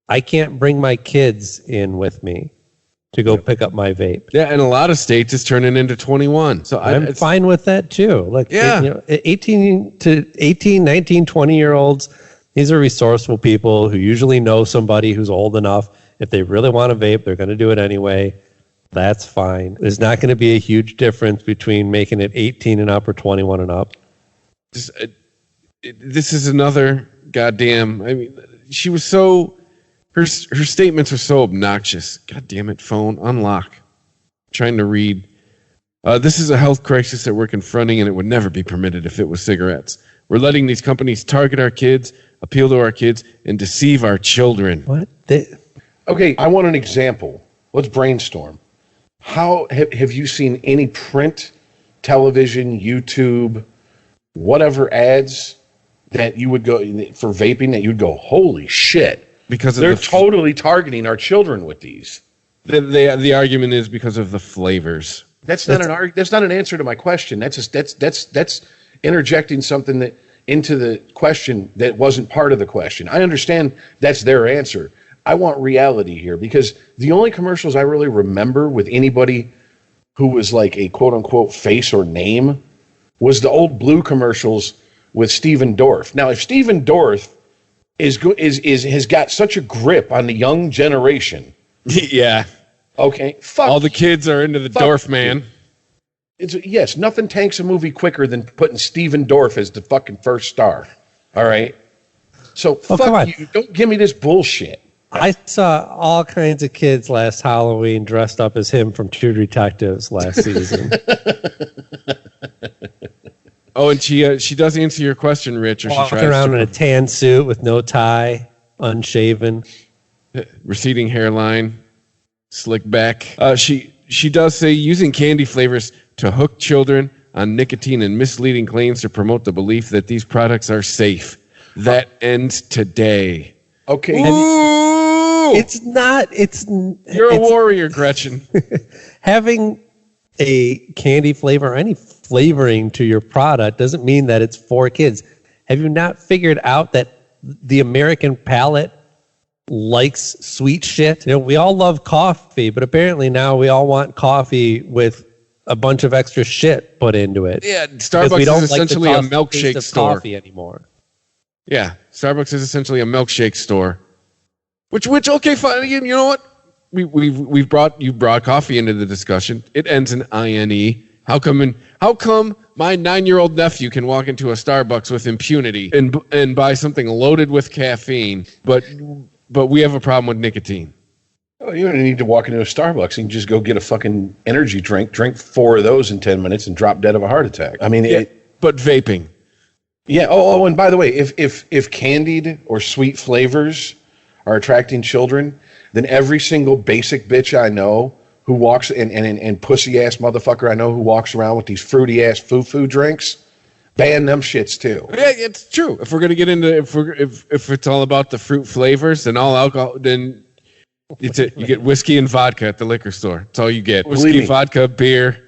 I can't bring my kids in with me to go pick up my vape. Yeah, and a lot of states it's turning into 21. So I'm fine with that too. Like, 18, 19, 20-year-olds, these are resourceful people who usually know somebody who's old enough. If they really want to vape, they're going to do it anyway. That's fine. There's not going to be a huge difference between making it 18 and up or 21 and up. This is another goddamn... I mean, she was so... Her statements are so obnoxious. God damn it, phone, unlock. Trying to read. This is a health crisis that we're confronting, and it would never be permitted if it was cigarettes. We're letting these companies target our kids, appeal to our kids, and deceive our children. What? Okay, I want an example. Let's brainstorm. How have you seen any print, television, YouTube, whatever ads that you would go for vaping that you'd go, holy shit? Because they're totally targeting our children with these. The argument is because of the flavors. That's not an answer to my question. That's interjecting something that into the question that wasn't part of the question. I understand that's their answer. I want reality here, because the only commercials I really remember with anybody who was like a quote unquote face or name was the old Blue commercials with Steven Dorff. Now, if Steven Dorff has got such a grip on the young generation. Yeah. Okay. All the kids are into the Dorff man. Yes, nothing tanks a movie quicker than putting Steven Dorff as the fucking first star. All right. So fuck you. Don't give me this bullshit. I saw all kinds of kids last Halloween dressed up as him from True Detectives last season. Oh, and she does answer your question, Rich. Or walking around in a tan suit with no tie, unshaven, receding hairline, slick back. She does say using candy flavors to hook children on nicotine and misleading claims to promote the belief that these products are safe. That ends today. Okay. Ooh! It's not. You're a warrior, Gretchen. Having a candy flavor or any flavoring to your product doesn't mean that it's for kids. Have you not figured out that the American palate likes sweet shit? We all love coffee, but apparently now we all want coffee with a bunch of extra shit put into it. Yeah, Starbucks is essentially a milkshake store. Coffee anymore. Yeah, Starbucks is essentially a milkshake store. Which okay, fine. You know what? You brought coffee into the discussion. It ends in INE. How come my 9-year-old nephew can walk into a Starbucks with impunity and buy something loaded with caffeine, but we have a problem with nicotine? Oh, you don't need to walk into a Starbucks and just go get a fucking energy drink 4 of those in 10 minutes and drop dead of a heart attack. I mean, but vaping. Yeah. Oh, and by the way, if candied or sweet flavors are attracting children, then every single basic bitch I know who walks and pussy ass motherfucker I know who walks around with these fruity ass foo drinks, ban them shits too. Yeah, it's true. If we're gonna get into if it's all about the fruit flavors and all alcohol, then you get whiskey and vodka at the liquor store. That's all you get. Whiskey, vodka, beer.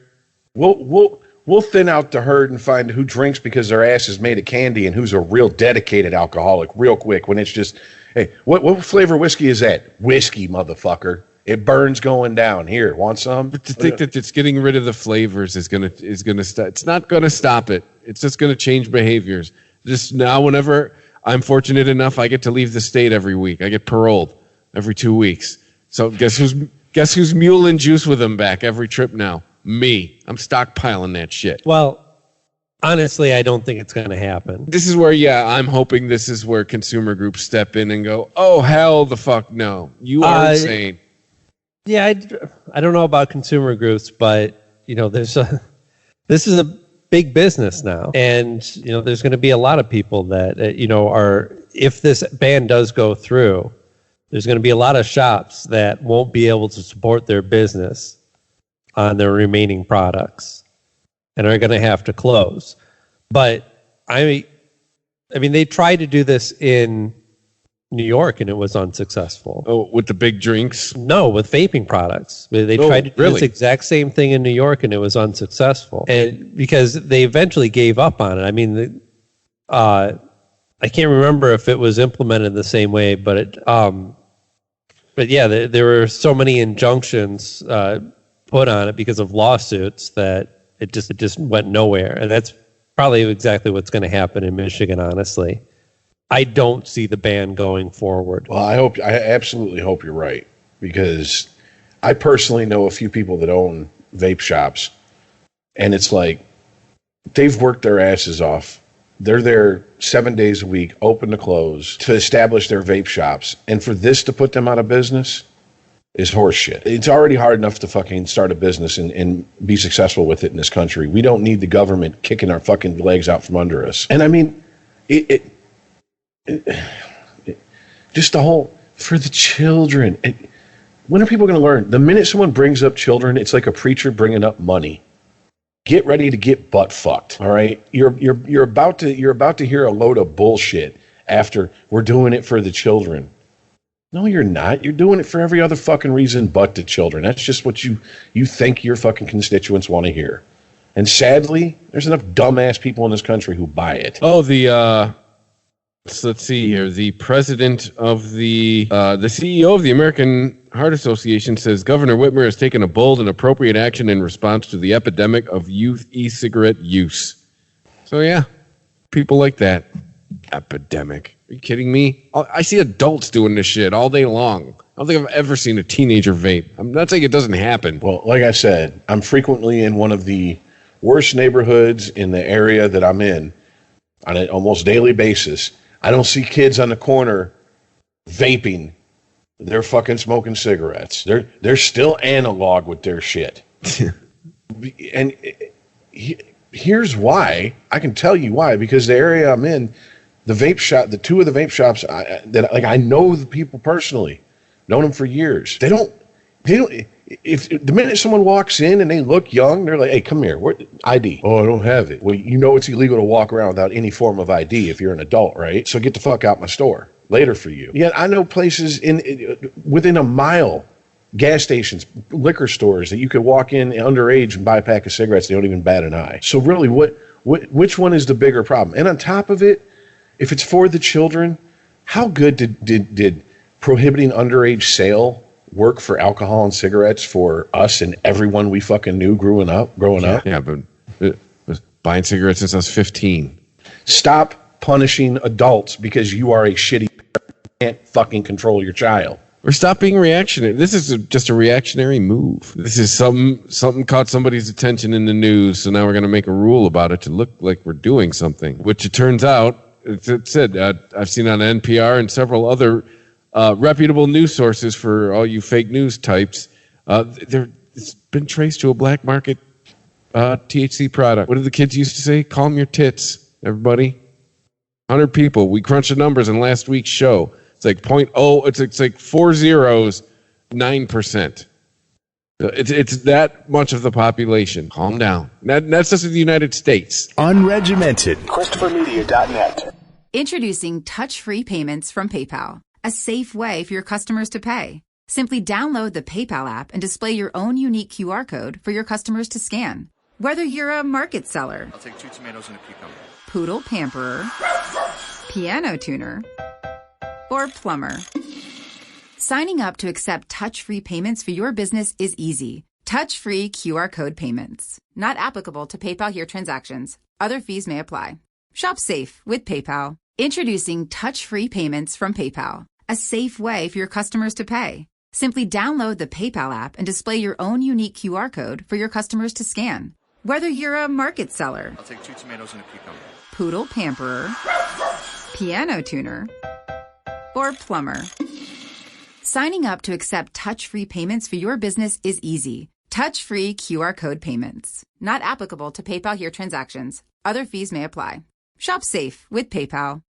We'll We'll thin out the herd and find who drinks because their ass is made of candy and who's a real dedicated alcoholic real quick when it's just, hey, what flavor whiskey is that? Whiskey, motherfucker. It burns going down. Here, want some? But to think that it's getting rid of the flavors is gonna stop. It's not gonna stop it. It's just gonna change behaviors. Just now, whenever I'm fortunate enough, I get to leave the state every week. I get paroled every 2 weeks. So guess who's muling juice with them back every trip now? Me. I'm stockpiling that shit. Well, honestly, I don't think it's going to happen. This is where, I'm hoping this is where consumer groups step in and go, oh, hell the fuck no. You are insane. Yeah, I don't know about consumer groups, but, this is a big business now. And, there's going to be a lot of people that, if this ban does go through, there's going to be a lot of shops that won't be able to support their business on their remaining products and are going to have to close. But I mean, they tried to do this in New York and it was unsuccessful. Oh, with the big drinks? No, with vaping products. They tried to do this exact same thing in New York and it was unsuccessful. And because they eventually gave up on it. I mean, I can't remember if it was implemented the same way, but there were so many injunctions put on it because of lawsuits that it just went nowhere. And that's probably exactly what's going to happen in Michigan, honestly. I don't see the ban going forward. Well, I absolutely hope you're right, because I personally know a few people that own vape shops, and it's like they've worked their asses off. They're there 7 days a week, open to close, to establish their vape shops. And for this to put them out of business is horseshit. It's already hard enough to fucking start a business and be successful with it in this country. We don't need the government kicking our fucking legs out from under us. And I mean, just the whole, for the children. When are people going to learn? The minute someone brings up children, it's like a preacher bringing up money. Get ready to get butt fucked. All right, you're about to hear a load of bullshit after we're doing it for the children. No, you're not. You're doing it for every other fucking reason but the children. That's just what you think your fucking constituents want to hear. And sadly, there's enough dumbass people in this country who buy it. Oh, let's see here. The president of the CEO of the American Heart Association says Governor Whitmer has taken a bold and appropriate action in response to the epidemic of youth e-cigarette use. So yeah, people like that. Epidemic. Are you kidding me? I see adults doing this shit all day long. I don't think I've ever seen a teenager vape. I'm not saying it doesn't happen. Well, like I said, I'm frequently in one of the worst neighborhoods in the area that I'm in on an almost daily basis. I don't see kids on the corner vaping. They're fucking smoking cigarettes. They're still analog with their shit. And here's why. I can tell you why. Because the area I'm in, the vape shop, the two of the vape shops I know the people personally, known them for years. They don't. If the minute someone walks in and they look young, they're like, "Hey, come here. What ID? Oh, I don't have it." Well, it's illegal to walk around without any form of ID if you're an adult, right? So get the fuck out my store. Later for you. Yet I know places within a mile, gas stations, liquor stores that you could walk in underage and buy a pack of cigarettes. They don't even bat an eye. So really, which one is the bigger problem? And on top of it, if it's for the children, how good did prohibiting underage sale work for alcohol and cigarettes for us and everyone we fucking knew growing up? Yeah, but buying cigarettes since I was 15. Stop punishing adults because you are a shitty parent and can't fucking control your child. Or stop being reactionary. This is just a reactionary move. This is something caught somebody's attention in the news, so now we're going to make a rule about it to look like we're doing something, which it turns out, it said, I've seen on NPR and several other reputable news sources for all you fake news types, it's been traced to a black market THC product. What did the kids used to say? Calm your tits, everybody. 100 people. We crunched the numbers in last week's show. It's like 0.0. It's like 4 zeros, 9%. It's that much of the population. Calm down. That's just in the United States. Unregimented. ChristopherMedia.net. Introducing touch-free payments from PayPal, a safe way for your customers to pay. Simply download the PayPal app and display your own unique QR code for your customers to scan. Whether you're a market seller, I'll take 2 tomatoes and a cucumber. poodle pamperer, piano tuner, or plumber, signing up to accept touch-free payments for your business is easy. Touch-free QR code payments. Not applicable to PayPal here transactions. Other fees may apply. Shop safe with PayPal. Introducing touch-free payments from PayPal. A safe way for your customers to pay. Simply download the PayPal app and display your own unique QR code for your customers to scan. Whether you're a market seller, I'll take 2 tomatoes and a cucumber. poodle pamperer, piano tuner, or plumber, signing up to accept touch-free payments for your business is easy. Touch-free QR code payments. Not applicable to PayPal here transactions. Other fees may apply. Shop safe with PayPal.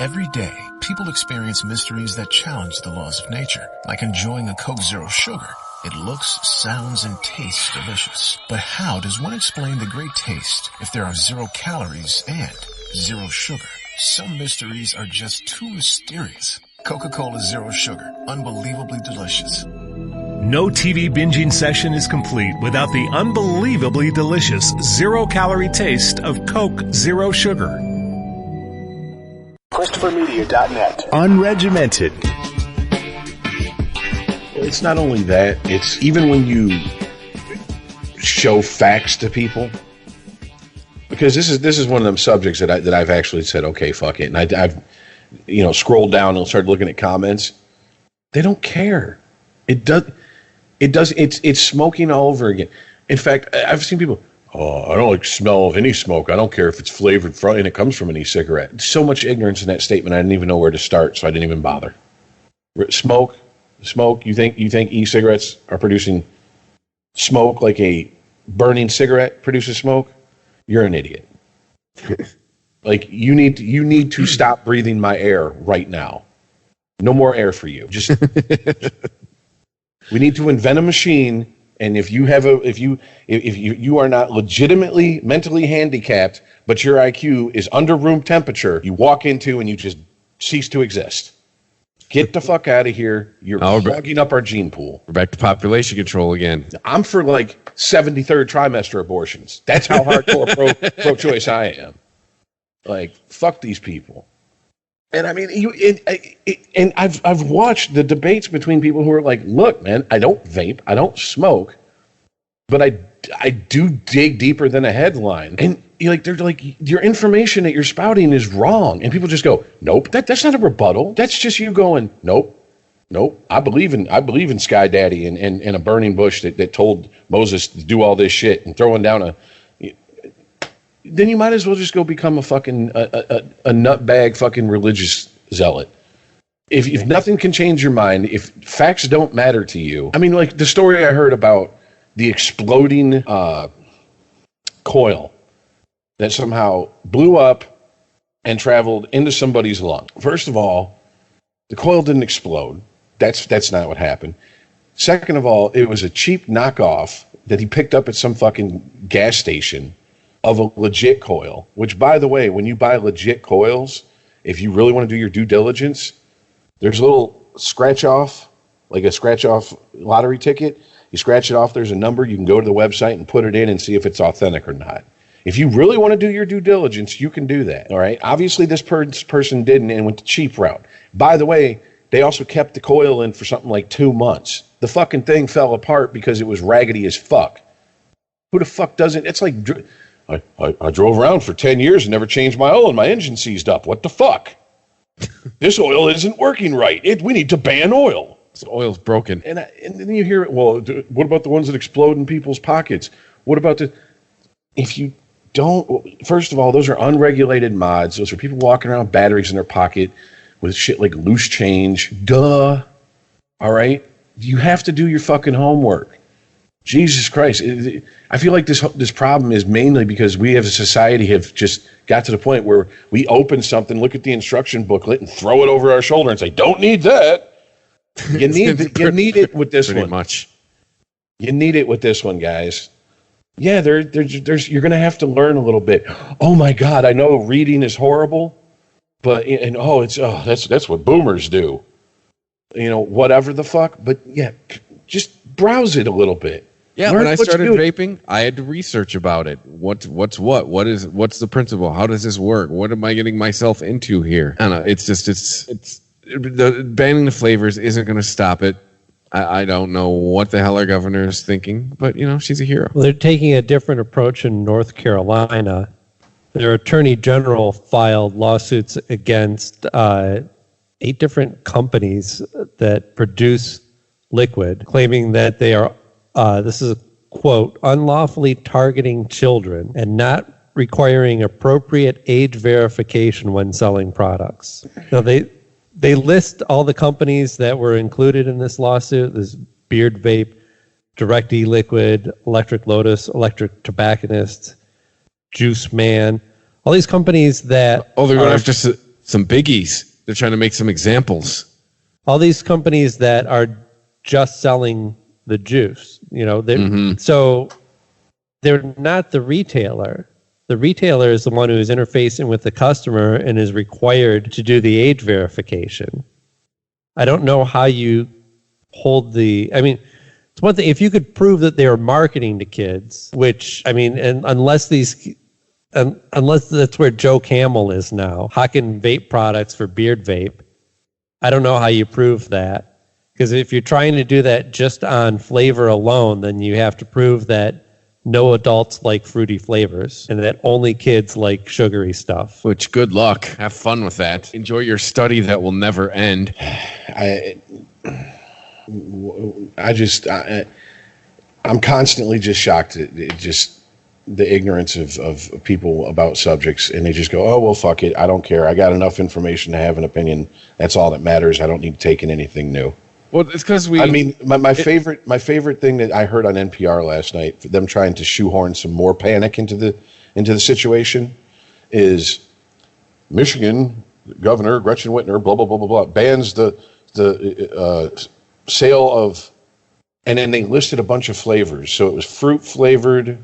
Every day, people experience mysteries that challenge the laws of nature, like enjoying a Coke Zero Sugar. It looks, sounds, and tastes delicious. But how does one explain the great taste if there are 0 calories and 0 sugar? Some mysteries are just too mysterious. Coca-Cola Zero Sugar. Unbelievably delicious. No TV binging session is complete without the unbelievably delicious 0-calorie taste of Coke Zero Sugar. ChristopherMedia.net. Unregimented. It's not only that, it's even when you show facts to people, because this is one of them subjects that I've actually said, okay, fuck it, and I've scrolled down and started looking at comments. They don't care. It's smoking all over again. In fact, I've seen people, I don't like the smell of any smoke. I don't care if it's flavored and it comes from any cigarette. So much ignorance in that statement. I didn't even know where to start, so I didn't even bother. Smoke. You think e-cigarettes are producing smoke like a burning cigarette produces smoke? You're an idiot. Like you need to stop breathing my air right now. No more air for you. Just we need to invent a machine. And if you are not legitimately mentally handicapped, but your IQ is under room temperature, you walk into and you just cease to exist. Get the fuck out of here. You're clogging up our gene pool. We're back to population control again. I'm for like 73rd trimester abortions. That's how hardcore pro-choice I am. Like, fuck these people. And I mean, and I've watched the debates between people who are like, look, man, I don't vape, I don't smoke, but I do dig deeper than a headline. And they're like, your information that you're spouting is wrong. And people just go, nope, that's not a rebuttal. That's just you going, nope. I believe in Sky Daddy and a burning bush that told Moses to do all this shit and throwing down a. Then you might as well just go become a fucking a nutbag fucking religious zealot. If nothing can change your mind, if facts don't matter to you. I mean, like the story I heard about the exploding coil that somehow blew up and traveled into somebody's lung. First of all, the coil didn't explode. That's not what happened. Second of all, it was a cheap knockoff that he picked up at some fucking gas station of a legit coil, which, by the way, when you buy legit coils, if you really want to do your due diligence, there's a little scratch-off, like a scratch-off lottery ticket. You scratch it off, there's a number. You can go to the website and put it in and see if it's authentic or not. If you really want to do your due diligence, you can do that, all right? Obviously, this person didn't and went the cheap route. By the way, they also kept the coil in for something like 2 months. The fucking thing fell apart because it was raggedy as fuck. Who the fuck doesn't? It's like, I drove around for 10 years and never changed my oil and my engine seized up. What the fuck? This oil isn't working right. We need to ban oil. This oil's broken. And then you hear, well, what about the ones that explode in people's pockets? What about if you don't, first of all, those are unregulated mods. Those are people walking around with batteries in their pocket with shit like loose change. Duh. All right? You have to do your fucking homework. Jesus Christ. I feel like this problem is mainly because we as a society have just got to the point where we open something, look at the instruction booklet, and throw it over our shoulder and say, don't need that. You need it with this pretty one. Much. You need it with this one, guys. Yeah, there's you're going to have to learn a little bit. Oh my God, I know reading is horrible, but that's what boomers do. Whatever the fuck. But yeah, just browse it a little bit. Yeah, when I started vaping, I had to research about it. What's what's the principle? How does this work? What am I getting myself into here? I don't know. It's banning the flavors isn't going to stop it. I don't know what the hell our governor is thinking, but she's a hero. Well, they're taking a different approach in North Carolina. Their attorney general filed lawsuits against 8 different companies that produce liquid, claiming that they are, this is a quote, unlawfully targeting children and not requiring appropriate age verification when selling products. Now, they list all the companies that were included in this lawsuit. There's Beard Vape, Direct E-Liquid, Electric Lotus, Electric Tobacconist, Juice Man, all these companies that... Oh, they're going after some biggies. They're trying to make some examples. All these companies that are just selling the juice, so they're not the retailer. The retailer is the one who is interfacing with the customer and is required to do the age verification. I don't know how you hold it's one thing if you could prove that they are marketing to kids, which, and unless that's where Joe Camel is now, hawking vape products for Beard Vape, I don't know how you prove that. Because if you're trying to do that just on flavor alone, then you have to prove that no adults like fruity flavors and that only kids like sugary stuff. Which, good luck. Have fun with that. Enjoy your study that will never end. I'm constantly just shocked at just the ignorance of people about subjects, and they just go, oh, well, fuck it. I don't care. I got enough information to have an opinion. That's all that matters. I don't need to take in anything new. Well, it's because my favorite thing that I heard on NPR last night, them trying to shoehorn some more panic into the situation, is Michigan Governor Gretchen Whitmer, blah blah blah blah blah, bans the sale of, and then they listed a bunch of flavors. So it was fruit flavored,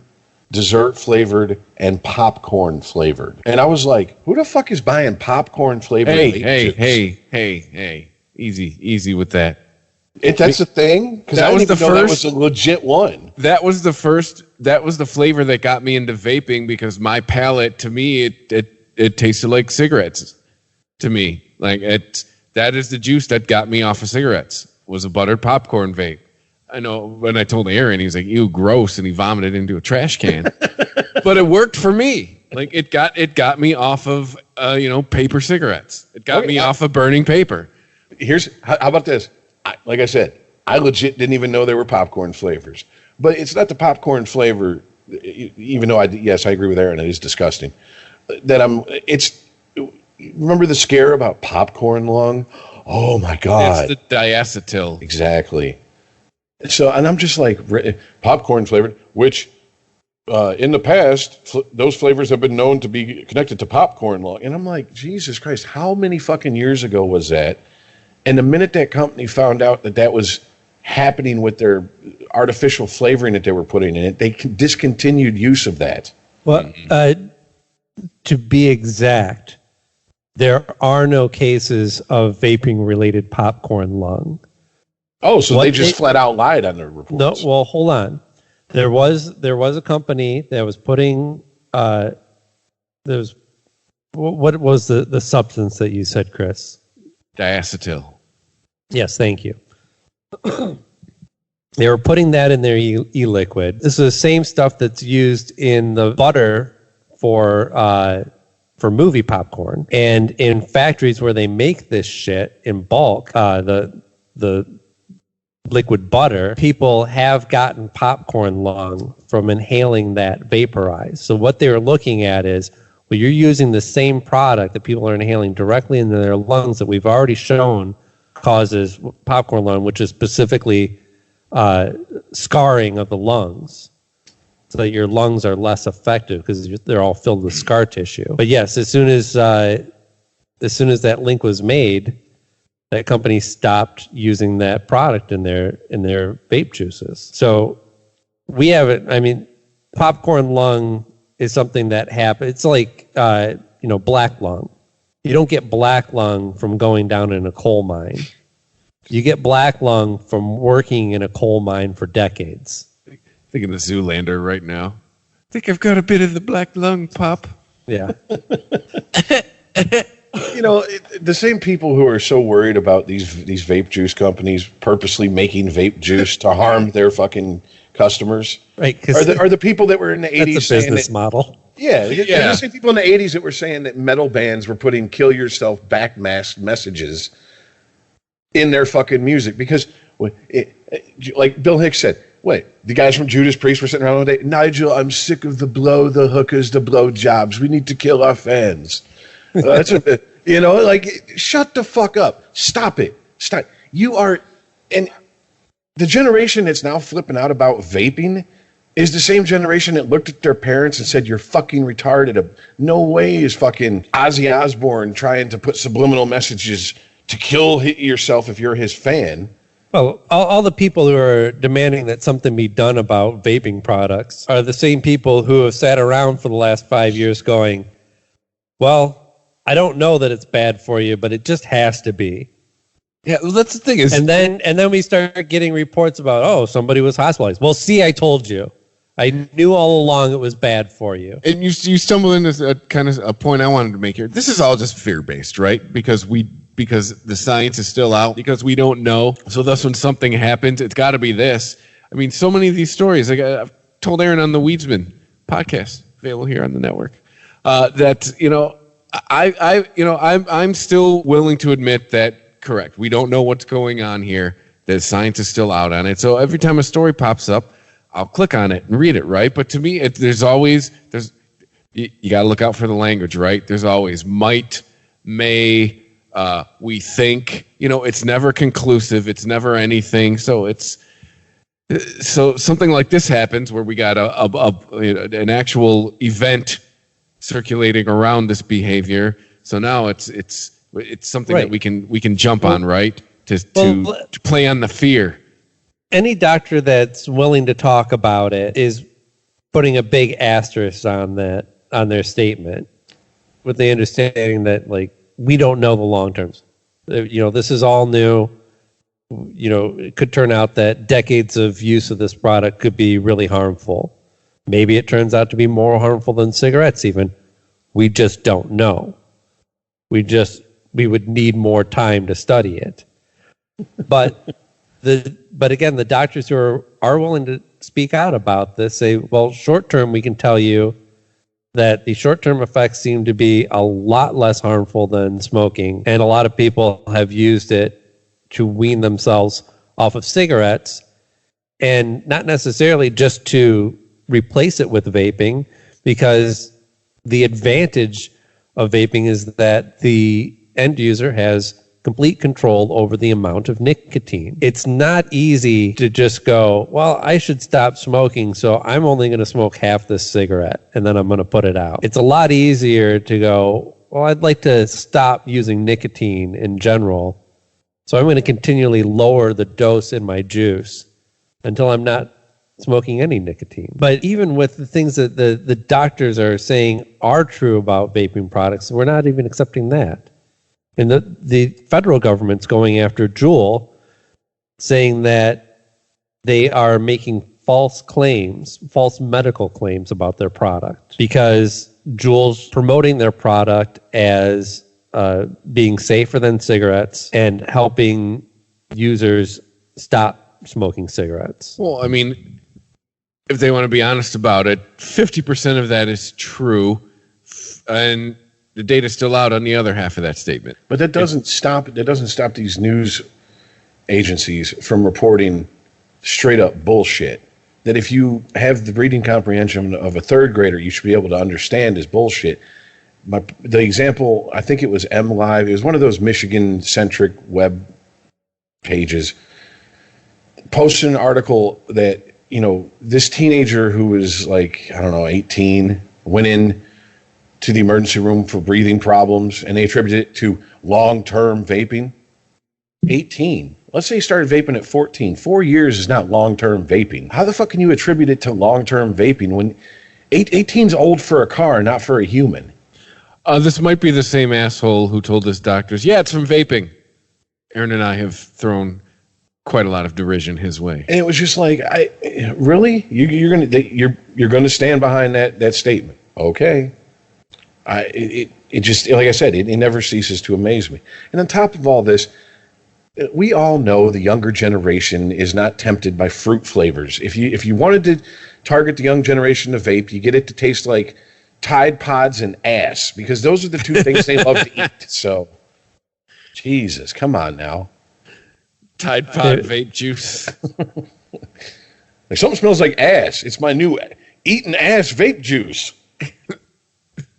dessert flavored, and popcorn flavored. And I was like, who the fuck is buying popcorn flavored? Hey, easy with that. That's a thing? Because that was a legit one. That was the flavor that got me into vaping, because my palate, to me, it tasted like cigarettes. To me, that is the juice that got me off of cigarettes, was a buttered popcorn vape. I know when I told Aaron, he was like, ew, gross, and he vomited into a trash can. But it worked for me. It got me off of paper cigarettes. It got me off of burning paper. How about this? Like I said, I legit didn't even know there were popcorn flavors. But it's not the popcorn flavor, even though I agree with Aaron, it is disgusting. Remember the scare about popcorn lung? Oh my God. It's the diacetyl. Exactly. So, and I'm just like, popcorn flavored, which in the past, those flavors have been known to be connected to popcorn lung. And I'm like, Jesus Christ, how many fucking years ago was that? And the minute that company found out that was happening with their artificial flavoring that they were putting in it, they discontinued use of that. Well, to be exact, there are no cases of vaping-related popcorn lung. Oh, so they just flat out lied on their reports. No, well, hold on. There was a company that was putting what was the substance that you said, Chris? Diacetyl. Yes, thank you. They were putting that in their e-liquid. This is the same stuff that's used in the butter for movie popcorn. And in factories where they make this shit in bulk, the liquid butter, people have gotten popcorn lung from inhaling that vaporized. So what they were looking at is, well, you're using the same product that people are inhaling directly into their lungs that we've already shown causes popcorn lung, which is specifically scarring of the lungs, so that your lungs are less effective because they're all filled with scar tissue. But yes, as soon as that link was made, that company stopped using that product in their vape juices. So we haven't. Popcorn lung is something that happens. It's like black lung. You don't get black lung from going down in a coal mine. You get black lung from working in a coal mine for decades. Thinking of Zoolander right now. Think I've got a bit of the black lung, Pop. Yeah. The same people who are so worried about these vape juice companies purposely making vape juice to harm their fucking customers, right? Are the people that were in the 80s that's a business model. Yeah, the same people in the 80s that were saying that metal bands were putting "kill yourself" backmasked messages in their fucking music because, like Bill Hicks said, the guys from Judas Priest were sitting around one day. Nigel, I'm sick of the hookers, the blow jobs. We need to kill our fans. Shut the fuck up. Stop it. Stop. You are, and the generation that's now flipping out about vaping is the same generation that looked at their parents and said, "You're fucking retarded." No way is fucking Ozzy Osbourne trying to put subliminal messages to kill yourself if you're his fan. Well, all the people who are demanding that something be done about vaping products are the same people who have sat around for the last 5 years going, well, I don't know that it's bad for you, but it just has to be. Yeah, well, that's the thing is, and then we start getting reports about, somebody was hospitalized. Well, see, I told you. I knew all along it was bad for you. And you stumble into a point I wanted to make here. This is all just fear-based, right? Because the science is still out, because we don't know. So thus when something happens, it's got to be this. I mean, so many of these stories, like I've told Aaron on the Weedsman podcast, available here on the network, that, I'm still willing to admit that, correct, we don't know what's going on here. The science is still out on it. So every time a story pops up, I'll click on it and read it, right? But to me, there's you got to look out for the language, right? There's always might, may, we think, it's never conclusive. It's never anything. So something like this happens where we got an actual event circulating around this behavior. So now it's something right. that we can jump on, right? To play on the fear. Any doctor that's willing to talk about it is putting a big asterisk on their statement, with the understanding that we don't know the long terms. This is all new. It could turn out that decades of use of this product could be really harmful. Maybe it turns out to be more harmful than cigarettes even. We just don't know. We would need more time to study it. But again, the doctors who are willing to speak out about this say, well, short term, we can tell you that the short-term effects seem to be a lot less harmful than smoking, and a lot of people have used it to wean themselves off of cigarettes, and not necessarily just to replace it with vaping, because the advantage of vaping is that the end user has complete control over the amount of nicotine. It's not easy to just go, well, I should stop smoking, so I'm only going to smoke half this cigarette, and then I'm going to put it out. It's a lot easier to go, well, I'd like to stop using nicotine in general, so I'm going to continually lower the dose in my juice until I'm not smoking any nicotine. But even with the things that the doctors are saying are true about vaping products, we're not even accepting that. And the federal government's going after Juul, saying that they are making false medical claims about their product, because Juul's promoting their product as being safer than cigarettes and helping users stop smoking cigarettes. Well, I mean, if they want to be honest about it, 50% of that is true, and the data's still out on the other half of that statement. But that doesn't stop these news agencies from reporting straight up bullshit. That if you have the reading comprehension of a third grader, you should be able to understand is bullshit. The example, I think it was MLive, it was one of those Michigan-centric web pages, posted an article that, this teenager who was 18, went in to the emergency room for breathing problems, and they attributed it to long-term vaping. 18. Let's say he started vaping at 14. 4 years is not long-term vaping. How the fuck can you attribute it to long-term vaping when 18's old for a car, not for a human? This might be the same asshole who told his doctors, yeah, it's from vaping. Aaron and I have thrown quite a lot of derision his way. And it was just like, really? You're gonna stand behind that statement? Okay. It just, like I said, it never ceases to amaze me. And on top of all this, we all know the younger generation is not tempted by fruit flavors. If you wanted to target the young generation to vape, you get it to taste like Tide Pods and ass, because those are the two things they love to eat. So, Jesus, come on now. Tide Pod vape juice. Like, something smells like ass. It's my new eating ass vape juice.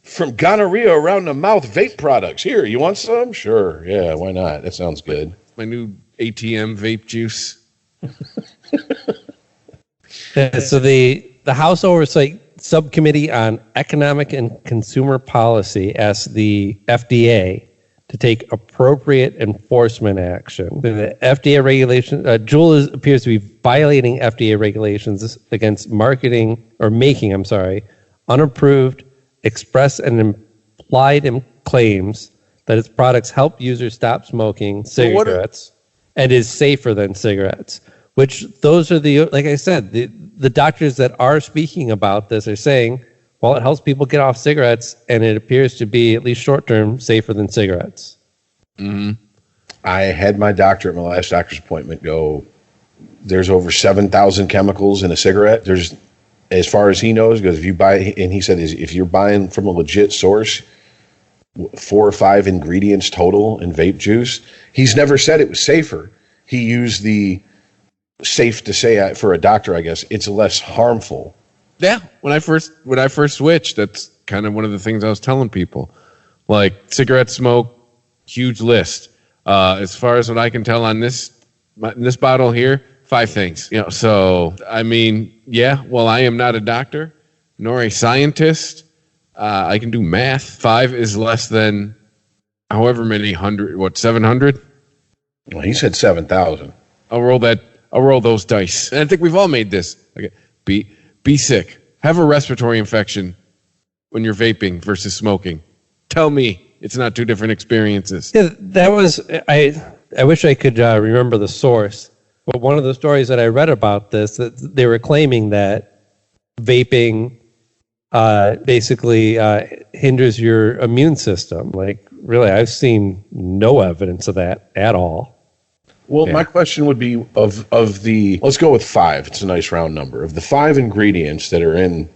From gonorrhea around the mouth vape products. Here, you want some? Sure. Yeah, why not? That sounds good. My new ATM vape juice. So the House Oversight Subcommittee on Economic and Consumer Policy asked the FDA to take appropriate enforcement action. The FDA regulation, Juul appears to be violating FDA regulations against making unapproved, express and implied claims that its products help users stop smoking cigarettes and is safer than cigarettes. Which those are like I said, the doctors that are speaking about this are saying, well, it helps people get off cigarettes, and it appears to be, at least short-term, safer than cigarettes. Mm-hmm. I had my doctor at my last doctor's appointment go, there's over 7,000 chemicals in a cigarette. There's, as far as he knows, because if you buy, and he said, if you're buying from a legit source, 4 or 5 ingredients total in vape juice. He's never said it was safer. He used the safe to say for a doctor, I guess, it's less harmful. Yeah, when I first switched, that's kind of one of the things I was telling people. Like, cigarette smoke, huge list. As far as what I can tell on this bottle here, 5 things. So I mean, yeah. Well, I am not a doctor nor a scientist. I can do math. 5 is less than however many hundred. What, 700? Well, he said 7,000. I'll roll those dice. And I think we've all made this. Okay. Be sick. Have a respiratory infection when you're vaping versus smoking. Tell me it's not 2 different experiences. Yeah, that was, I wish I could remember the source, but one of the stories that I read about this, that they were claiming that vaping basically hinders your immune system. Like, really, I've seen no evidence of that at all. Well, my question would be of the, let's go with 5. It's a nice round number. Of the 5 ingredients that are in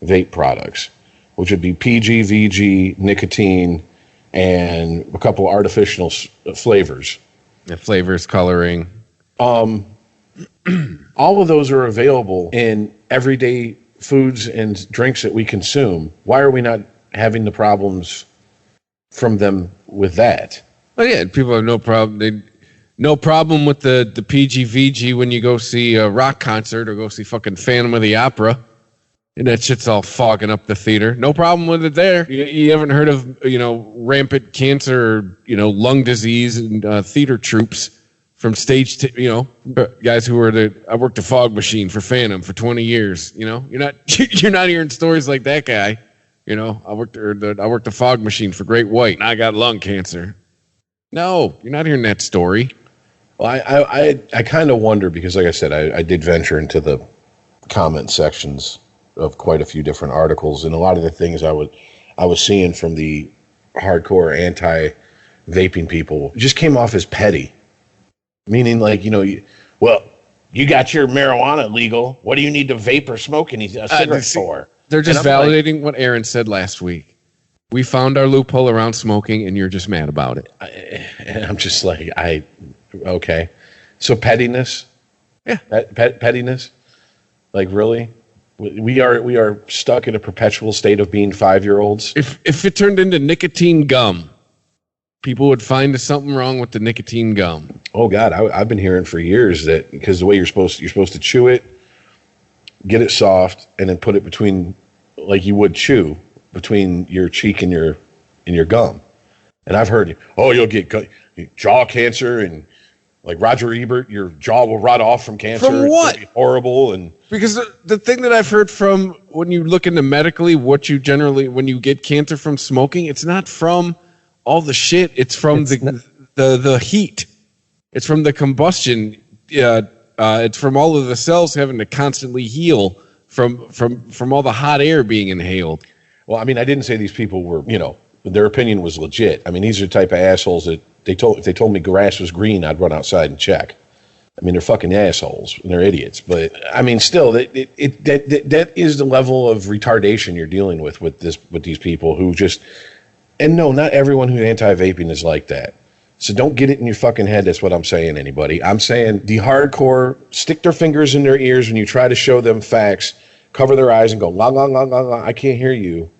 vape products, which would be PG, VG, nicotine, and a couple artificial flavors. Yeah, flavors, coloring. All of those are available in everyday foods and drinks that we consume. Why are we not having the problems from them with that? Oh, yeah, people have no problem. No problem with the PG-VG when you go see a rock concert or go see fucking Phantom of the Opera. And that shit's all fogging up the theater. No problem with it there. You haven't heard of, rampant cancer or, lung disease and theater troops from stage to, guys who I worked a fog machine for Phantom for 20 years. You're not hearing stories like that guy. I worked a fog machine for Great White and I got lung cancer. No, you're not hearing that story. Well, I kind of wonder, because like I said, I did venture into the comment sections of quite a few different articles, and a lot of the things I was seeing from the hardcore anti-vaping people just came off as petty. Meaning, like, you got your marijuana legal. What do you need to vape or smoke any cigarette for? They're just validating what Aaron said last week. We found our loophole around smoking, and you're just mad about it. And I'm just like, okay. So pettiness? Yeah. Pettiness? Like, really? We are stuck in a perpetual state of being 5-year-olds. If it turned into nicotine gum, people would find something wrong with the nicotine gum. Oh God, I've been hearing for years that because the way you're supposed to chew it, get it soft, and then put it between, like you would chew, between your cheek and your gum. And I've heard, you'll get jaw cancer, and like Roger Ebert, your jaw will rot off from cancer. From what? It'll be horrible. And because the thing that I've heard from when you look into medically, when you get cancer from smoking, it's not from all the shit. It's from the heat. It's from the combustion. it's from all of the cells having to constantly heal from all the hot air being inhaled. Well, I mean, I didn't say these people were, their opinion was legit. I mean, these are the type of assholes that if they told me grass was green, I'd run outside and check. I mean, they're fucking assholes and they're idiots. But I mean, still, that is the level of retardation you're dealing with these people who just. And no, not everyone who's anti-vaping is like that. So don't get it in your fucking head. That's what I'm saying, anybody. I'm saying the hardcore stick their fingers in their ears when you try to show them facts, cover their eyes and go, la, la, la, la, la, I can't hear you.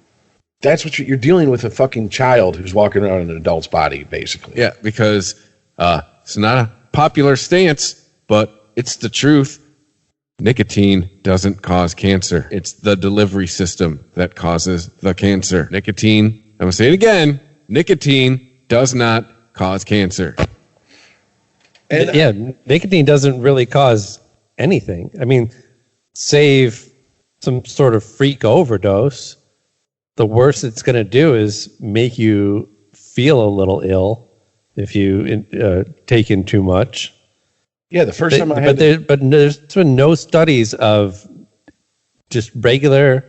That's what you're dealing with, a fucking child who's walking around in an adult's body, basically. Yeah, because it's not a popular stance, but it's the truth. Nicotine doesn't cause cancer. It's the delivery system that causes the cancer. Nicotine, I'm going to say it again, nicotine does not cause cancer. And yeah, nicotine doesn't really cause anything. I mean, save some sort of freak overdose. The worst it's going to do is make you feel a little ill if you take in too much. Yeah, the first time I had... But there's been no studies of just regular,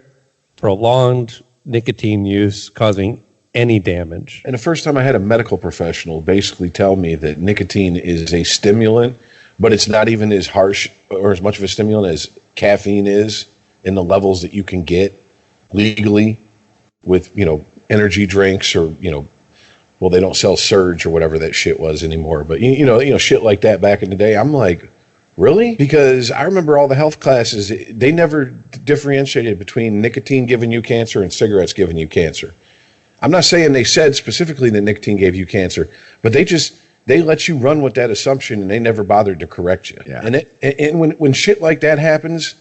prolonged nicotine use causing any damage. And the first time I had a medical professional basically tell me that nicotine is a stimulant, but it's not even as harsh or as much of a stimulant as caffeine is in the levels that you can get legally with, energy drinks or, well, they don't sell Surge or whatever that shit was anymore. But, shit like that back in the day, I'm like, really? Because I remember all the health classes, they never differentiated between nicotine giving you cancer and cigarettes giving you cancer. I'm not saying they said specifically that nicotine gave you cancer, but they let you run with that assumption and they never bothered to correct you. Yeah. And when shit like that happens,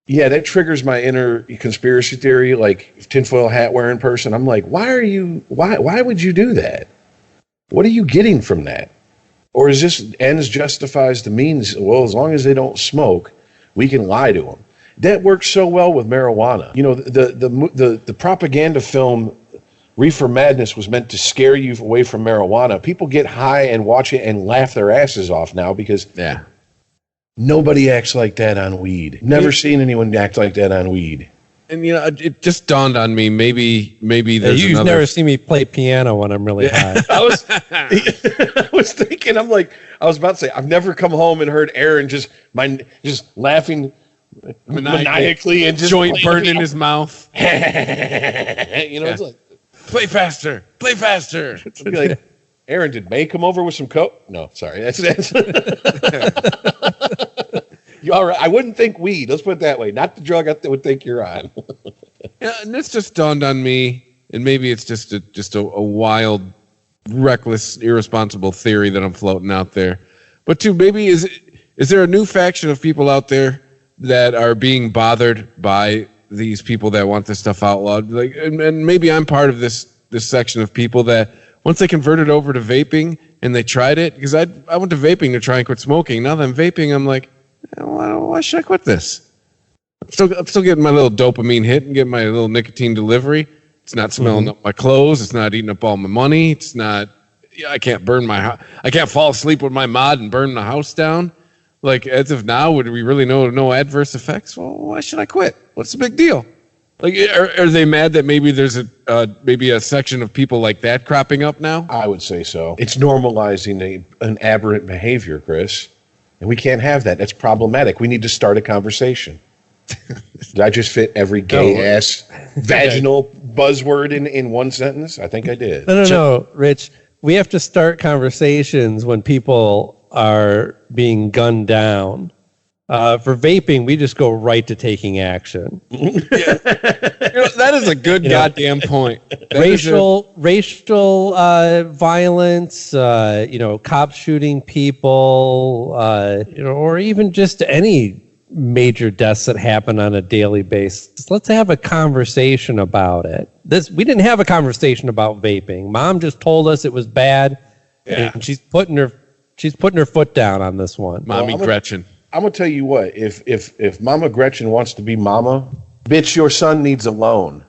yeah, that triggers my inner conspiracy theory, like tinfoil hat wearing person. I'm like, why would you do that? What are you getting from that? Or is this ends justifies the means? Well, as long as they don't smoke, we can lie to them. That works so well with marijuana. The propaganda film Reefer Madness was meant to scare you away from marijuana. People get high and watch it and laugh their asses off now because nobody acts like that on weed. Never seen anyone act like that on weed. And it just dawned on me. Maybe there's you've never seen me play piano when I'm really high. I was thinking. I was about to say. I've never come home and heard Aaron just laughing maniacally and just joint burning in his mouth. It's like play faster. It'd be like, Aaron, did May come over with some coke? No, sorry. That's you all right? I wouldn't think weed. Let's put it that way. Not the drug I would think you're on. Yeah, and this just dawned on me, and maybe it's just a wild, reckless, irresponsible theory that I'm floating out there. But maybe is there a new faction of people out there that are being bothered by these people that want this stuff outlawed? Like, and maybe I'm part of this section of people that once they converted over to vaping and they tried it, because I went to vaping to try and quit smoking. Now that I'm vaping, I'm like, why should I quit this? I'm still getting my little dopamine hit and getting my little nicotine delivery. It's not smelling up my clothes. It's not eating up all my money. It's not. I can't burn I can't fall asleep with my mod and burn the house down. Like, as of now, would we really know no adverse effects? Well, why should I quit? What's the big deal? Like, are they mad that maybe there's a section of people like that cropping up now? I would say so. It's normalizing an aberrant behavior, Chris. And we can't have that. That's problematic. We need to start a conversation. Did I just fit every gay-ass vaginal buzzword in one sentence? I think I did. No, Rich. We have to start conversations when people are being gunned down. For vaping, we just go right to taking action. That is a good goddamn point. Racial violence, cops shooting people, or even just any major deaths that happen on a daily basis. Let's have a conversation about it. We didn't have a conversation about vaping. Mom just told us it was bad, and she's putting her foot down on this one. Mommy Gretchen. I'm gonna tell you what. If Mama Gretchen wants to be Mama, bitch, your son needs a loan.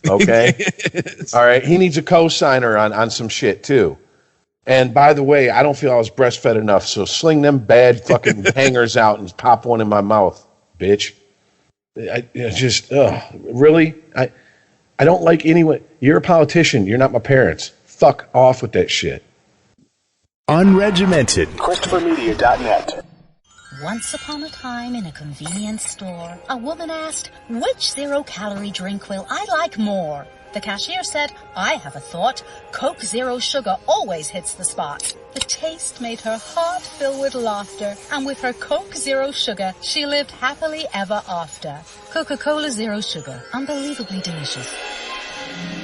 Okay, all right. He needs a co-signer on some shit too. And by the way, I don't feel I was breastfed enough, so sling them bad fucking hangers out and pop one in my mouth, bitch. Really? I don't like anyone. You're a politician. You're not my parents. Fuck off with that shit. Unregimented. ChristopherMedia.net. Once upon a time in a convenience store, a woman asked, "Which zero-calorie drink will I like more?" The cashier said, "I have a thought. Coke Zero Sugar always hits the spot." The taste made her heart fill with laughter, and with her Coke Zero Sugar, she lived happily ever after. Coca-Cola Zero Sugar, unbelievably delicious.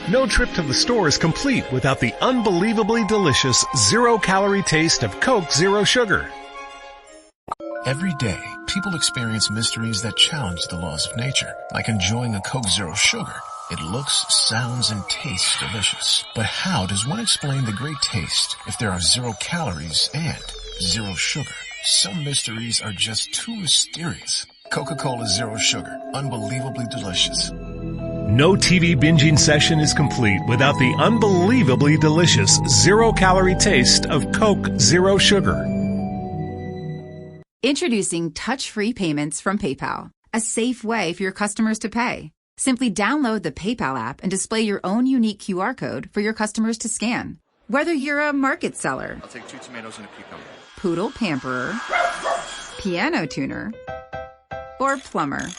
No trip to the store is complete without the unbelievably delicious zero-calorie taste of Coke Zero Sugar. Every day, people experience mysteries that challenge the laws of nature, like enjoying a Coke Zero Sugar. It looks, sounds, and tastes delicious. But how does one explain the great taste if there are 0 calories and 0 sugar? Some mysteries are just too mysterious. Coca-Cola Zero Sugar, unbelievably delicious. No TV binging session is complete without the unbelievably delicious zero-calorie taste of Coke Zero Sugar. Introducing touch-free payments from PayPal, a safe way for your customers to pay. Simply download the PayPal app and display your own unique QR code for your customers to scan. Whether you're a market seller, I'll take 2 tomatoes and a cucumber. poodle pamperer, piano tuner, or plumber.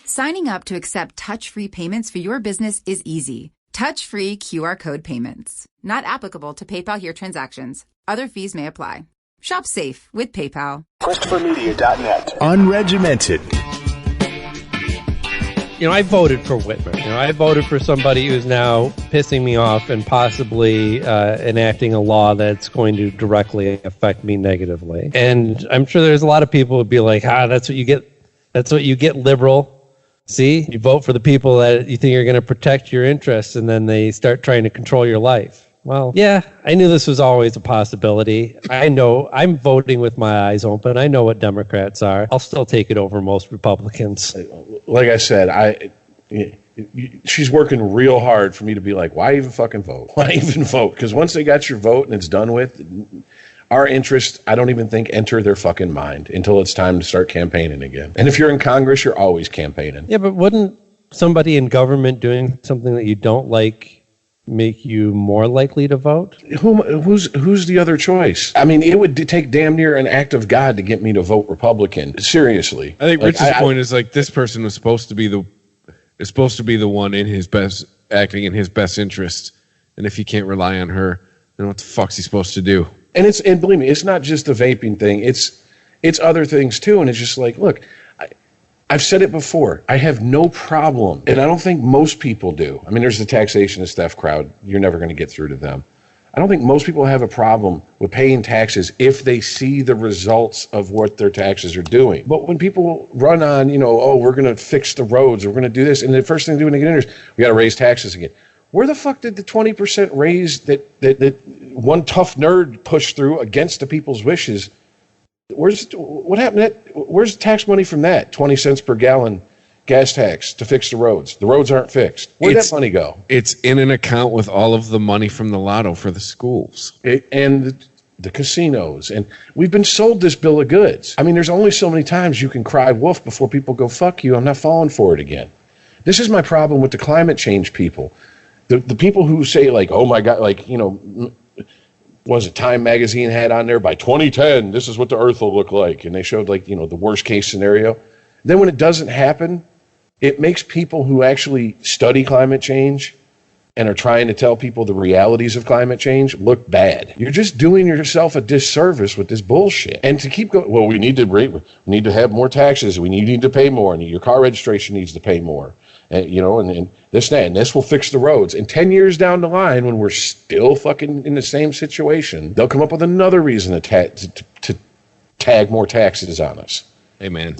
Signing up to accept touch-free payments for your business is easy. Touch-free QR code payments. Not applicable to PayPal Here transactions. Other fees may apply. Shop safe with PayPal. ChristopherMedia.net. Unregimented. I voted for Whitmer. I voted for somebody who's now pissing me off and possibly enacting a law that's going to directly affect me negatively. And I'm sure there's a lot of people who'd be like, that's what you get. That's what you get, liberal. See, you vote for the people that you think are going to protect your interests, and then they start trying to control your life. Well, yeah, I knew this was always a possibility. I know I'm voting with my eyes open. I know what Democrats are. I'll still take it over most Republicans. Like I said, she's working real hard for me to be like, why even fucking vote? Why even vote? Because once they got your vote and it's done with, our interests, I don't even think enter their fucking mind until it's time to start campaigning again. And if you're in Congress, you're always campaigning. Yeah, but wouldn't somebody in government doing something that you don't like make you more likely to vote? Who's the other choice? I mean, it would take damn near an act of God to get me to vote Republican. Seriously. I think Rich's point is like this person was supposed to be the one in his best, acting in his best interest. And if he can't rely on her, then what the fuck's he supposed to do? And believe me, it's not just the vaping thing. It's other things too. And it's just like, look, I've said it before. I have no problem, and I don't think most people do. I mean, there's the taxation and theft crowd. You're never going to get through to them. I don't think most people have a problem with paying taxes if they see the results of what their taxes are doing. But when people run on, we're going to fix the roads, or we're going to do this, and the first thing they do when they get in is, we got to raise taxes again. Where the fuck did the 20% raise that one tough nerd pushed through against the people's wishes? What happened? Where's the tax money from that? 20 cents per gallon gas tax to fix the roads. The roads aren't fixed. Where'd that money go? It's in an account with all of the money from the lotto for the schools. And the casinos. And we've been sold this bill of goods. I mean, there's only so many times you can cry wolf before people go, fuck you, I'm not falling for it again. This is my problem with the climate change people. The people who say, like, oh my God, like, was it Time magazine had on there, by 2010, this is what the earth will look like. And they showed, like, the worst case scenario. Then when it doesn't happen, it makes people who actually study climate change and are trying to tell people the realities of climate change look bad. You're just doing yourself a disservice with this bullshit. And to keep going, well, we need to have more taxes. We need to pay more. And your car registration needs to pay more. And, and this and that. And this will fix the roads. And 10 years down the line, when we're still fucking in the same situation, they'll come up with another reason to tag more taxes on us. Hey, man.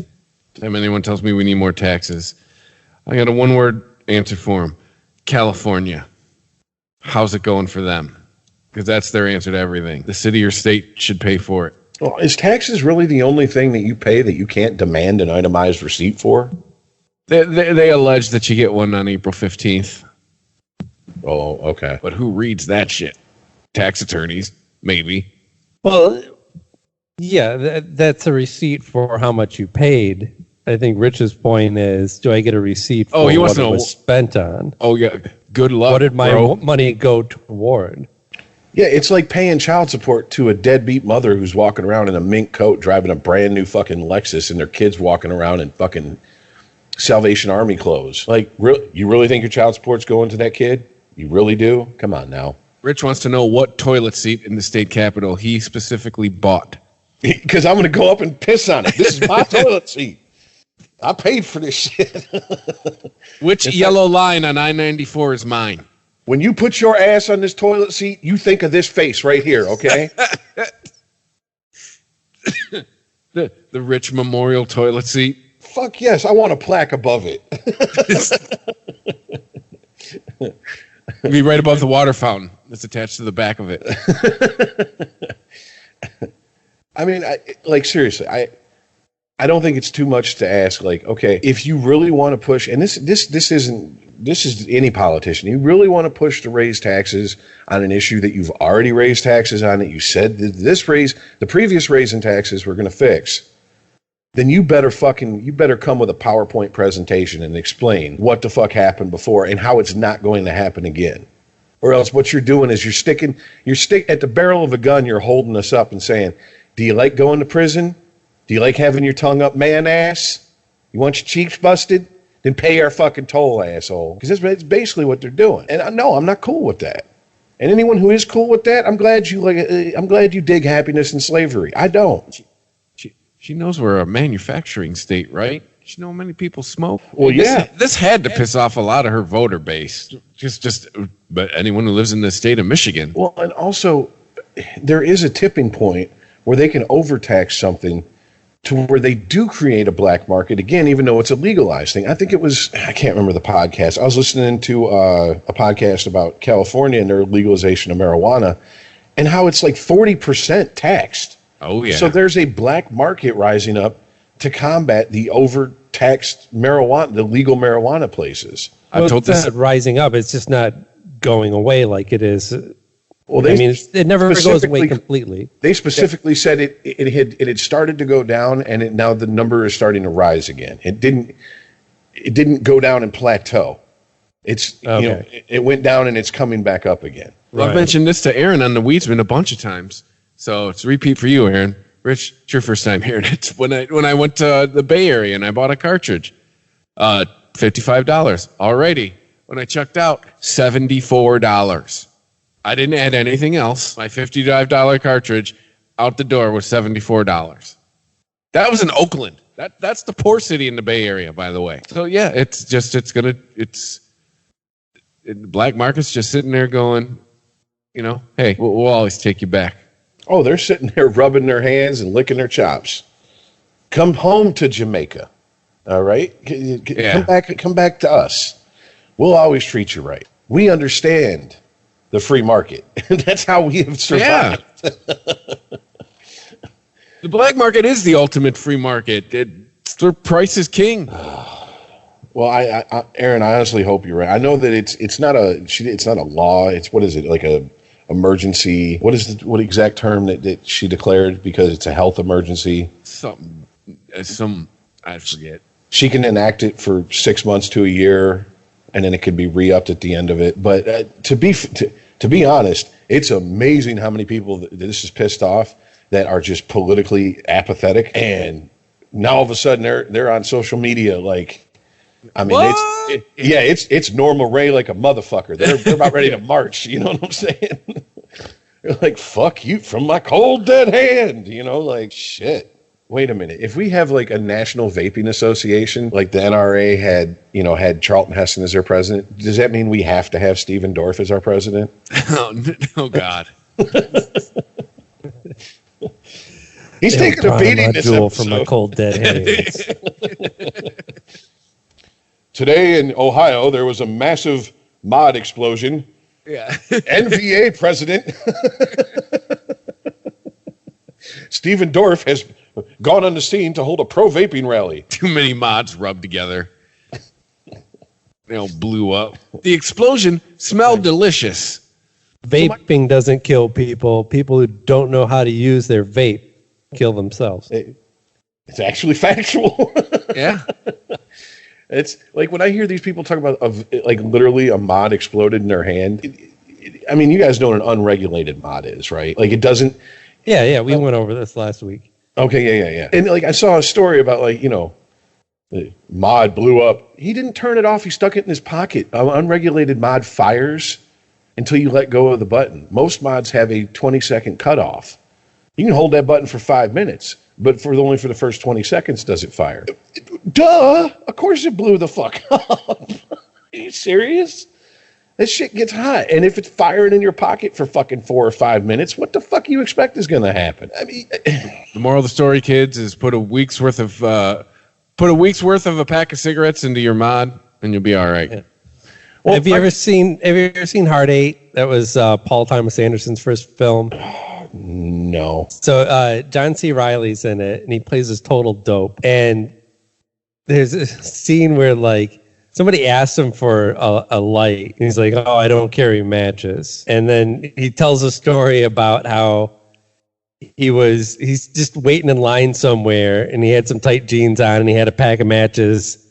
Time anyone tells me we need more taxes, I got a one-word answer for them. California. How's it going for them? Because that's their answer to everything. The city or state should pay for it. Well, is taxes really the only thing that you pay that you can't demand an itemized receipt for? They allege that you get one on April 15th. Oh, okay. But who reads that shit? tax attorneys, maybe. Well, yeah, that's a receipt for how much you paid. I think Rich's point is, do I get a receipt for he wants what to know, it was spent on? Oh, yeah. Good luck, what did my bro. money go toward? Yeah, it's like paying child support to a deadbeat mother who's walking around in a mink coat, driving a brand new fucking Lexus, and their kids walking around in fucking Salvation Army clothes. Like, you really think your child support's going to that kid? You really do? Come on now. Rich wants to know what toilet seat in the state capitol he specifically bought. Because I'm going to go up and piss on it. This is my toilet seat. I paid for this shit. Which yellow line on I-94 is mine? When you put your ass on this toilet seat, you think of this face right here, okay? the Rich Memorial toilet seat. Fuck yes, I want a plaque above it. It'd be right above the water fountain that's attached to the back of it. I mean, seriously, I don't think it's too much to ask. Like, okay, if you really want to push, and this is any politician, you really want to push to raise taxes on an issue that you've already raised taxes on, that you said that the previous raise in taxes we're going to fix, then you better come with a PowerPoint presentation and explain what the fuck happened before and how it's not going to happen again. Or else what you're doing is you're sticking at the barrel of a gun, you're holding us up and saying, do you like going to prison? Do you like having your tongue up man ass? You want your cheeks busted? Then pay our fucking toll, asshole. Because that's basically what they're doing. And no, I'm not cool with that. And anyone who is cool with that, I'm glad you dig happiness in slavery. I don't. She knows we're a manufacturing state, right? She knows many people smoke. Well, yeah. This had to piss off a lot of her voter base. But anyone who lives in the state of Michigan. Well, and also, there is a tipping point where they can overtax something to where they do create a black market again, even though it's a legalized thing. I think it was, I can't remember the podcast. I was listening to a podcast about California and their legalization of marijuana and how it's like 40% taxed. Oh, yeah. So there's a black market rising up to combat the overtaxed marijuana, the legal marijuana places. Well, it's not rising up. It's just not going away like it is. Well, it never goes away completely. They specifically said it had started to go down, and now the number is starting to rise again. It didn't go down and plateau. It went down and it's coming back up again. Well, I've mentioned this to Aaron on the Weedsman a bunch of times, so it's a repeat for you, Aaron. Rich, it's your first time hearing it. When I went to the Bay Area and I bought a cartridge, $55. Alrighty. When I checked out, $74. I didn't add anything else. My $55 cartridge out the door was $74. That was in Oakland. That's the poor city in the Bay Area, by the way. So yeah, the black market's just sitting there going, hey, we'll always take you back. Oh, they're sitting there rubbing their hands and licking their chops. Come home to Jamaica. All right? Come back to us. We'll always treat you right. We understand the free market. That's how we have survived. Yeah. The black market is the ultimate free market. The price is king. Well, I Aaron, I honestly hope you're right. I know that it's not a law. It's, what is it, like a emergency? What exact term that she declared, because it's a health emergency? I forget. She can enact it for 6 months to a year, and then it could be re-upped at the end of it. But to be honest, it's amazing how many people that this is pissed off that are just politically apathetic, and now all of a sudden they're on social media like. I mean, it's Norma Ray like a motherfucker. They're about ready to march. You know what I'm saying? They're like, fuck you from my cold dead hand. Like, shit. Wait a minute. If we have like a national vaping association, like the NRA had Charlton Heston as their president, does that mean we have to have Stephen Dorff as our president? Oh God. He's taking a beating this episode. From my cold dead hands. Today in Ohio, there was a massive mod explosion. Yeah. NVA president Stephen Dorff has gone on the scene to hold a pro-vaping rally. Too many mods rubbed together. They all blew up. The explosion smelled delicious, Vaping doesn't kill people. People who don't know how to use their vape kill themselves. It's actually factual. Yeah. It's like when I hear these people talk about like literally a mod exploded in their hand. I mean, you guys know what an unregulated mod is, right? Like it doesn't. Yeah. We went over this last week. Okay, yeah. And like I saw a story about like, the mod blew up. He didn't turn it off. He stuck it in his pocket. Unregulated mod fires until you let go of the button. Most mods have a 20-second cutoff. You can hold that button for 5 minutes, but only for the first 20 seconds does it fire. Duh! Of course it blew the fuck up. Are you serious? This shit gets hot. And if it's firing in your pocket for fucking 4 or 5 minutes, what the fuck you expect is going to happen? I mean, the moral of the story, kids, is put a week's worth of a pack of cigarettes into your mod, and you'll be all right. Yeah. Well, have you ever seen Hard 8? That was Paul Thomas Anderson's first film. No. So John C. Reilly's in it, and he plays this total dope. And there's a scene where like somebody asks him for a light, and he's like, "Oh, I don't carry matches." And then he tells a story about how he's just waiting in line somewhere, and he had some tight jeans on, and he had a pack of matches.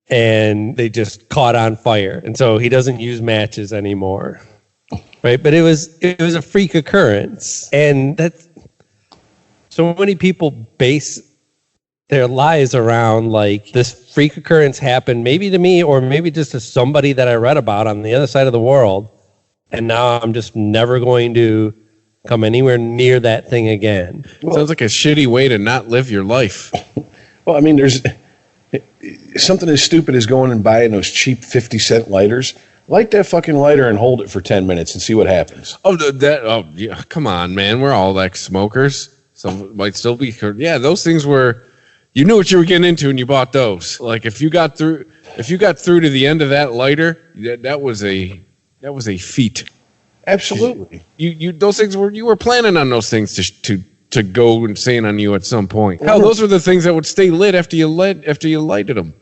And they just caught on fire, and so he doesn't use matches anymore, right? But it was a freak occurrence, and that's so many people base their lives around like this freak occurrence happened, maybe to me, or maybe just to somebody that I read about on the other side of the world, and now I'm just never going to come anywhere near that thing again. Well, sounds like a shitty way to not live your life. Well, I mean, there's something as stupid as going and buying those cheap 50-cent lighters. Light that fucking lighter and hold it for 10 minutes and see what happens. Oh, yeah, come on, man. We're all like smokers. Some might still be. Yeah, those things were. You knew what you were getting into when you bought those. Like if you got through to the end of that lighter, that was a feat. Absolutely. You those things you were planning on those things to go insane on you at some point. Hell, those were the things that would stay lit after you lighted them.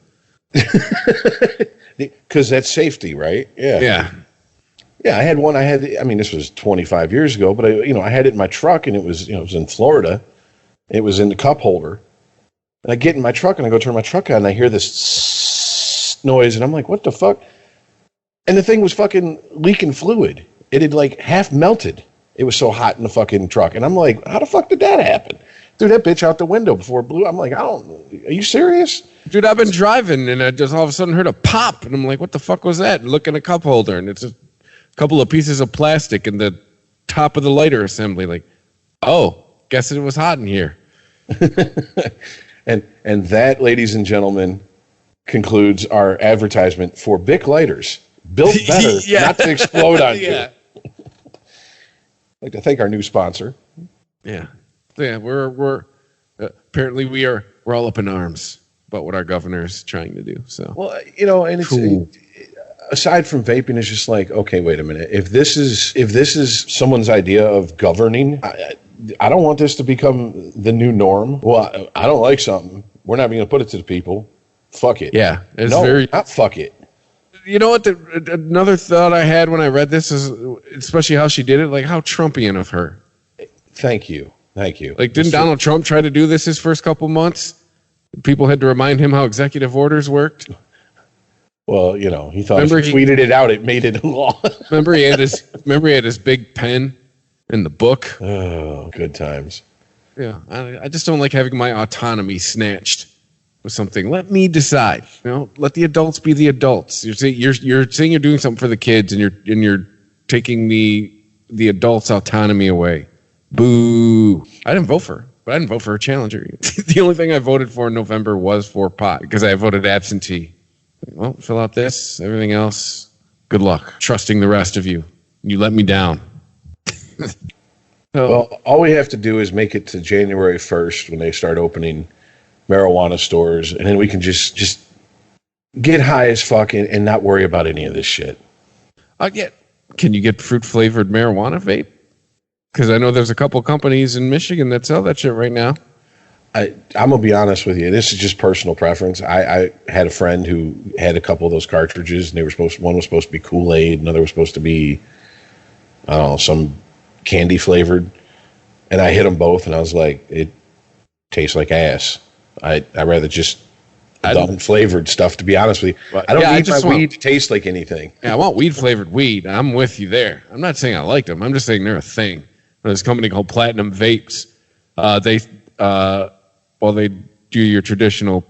Because that's safety, right? Yeah. I had one. I mean, this was 25 years ago, but I had it in my truck, and it was in Florida. It was in the cup holder, and I get in my truck and I go turn my truck on, and I hear this noise, and I'm like, "What the fuck?" And the thing was fucking leaking fluid. It had like half melted. It was so hot in the fucking truck. And I'm like, how the fuck did that happen? Threw that bitch out the window before it blew. I'm like, are you serious? Dude, I've been driving and I just all of a sudden heard a pop. And I'm like, what the fuck was that? And look in a cup holder and it's a couple of pieces of plastic in the top of the lighter assembly. Like, oh, guess it was hot in here. and that, ladies and gentlemen, concludes our advertisement for Bic lighters. Built better, not to explode on you. I'd like to thank our new sponsor. Yeah, we're apparently we're all up in arms about what our governor is trying to do. So well, and it's aside from vaping, it's just like, okay, wait a minute. If this is someone's idea of governing, I don't want this to become the new norm. Well, I don't like something. We're not going to put it to the people. Fuck it. Yeah, not fuck it. You know what? Another thought I had when I read this is, especially how she did it, like how Trumpian of her. Thank you. Like, didn't Donald Trump try to do this his first couple months? People had to remind him how executive orders worked. Well, he thought if he tweeted it out, it made it law. remember he had his big pen in the book. Oh, good times. Yeah, I just don't like having my autonomy snatched with something. Let me decide. Let the adults be the adults. You're saying you're doing something for the kids, and you're taking the adults' autonomy away. Boo! I didn't vote for her, but I didn't vote for her challenger. The only thing I voted for in November was for pot because I voted absentee. Well, fill out this. Everything else, good luck. Trusting the rest of you. You let me down. Well, all we have to do is make it to January 1st when they start opening marijuana stores, and then we can just get high as fuck and not worry about any of this shit. Can you get fruit flavored marijuana vape? Because I know there's a couple companies in Michigan that sell that shit right now. I'm gonna be honest with you. This is just personal preference. I had a friend who had a couple of those cartridges, and one was supposed to be Kool-Aid, another was supposed to be I don't know, some candy flavored, and I hit them both, and I was like, it tastes like ass. I'd rather just unflavored stuff, to be honest with you. I don't need my weed to taste like anything. Yeah, I want weed flavored weed. I'm with you there. I'm not saying I like them. I'm just saying they're a thing. There's a company called Platinum Vapes. They do your traditional,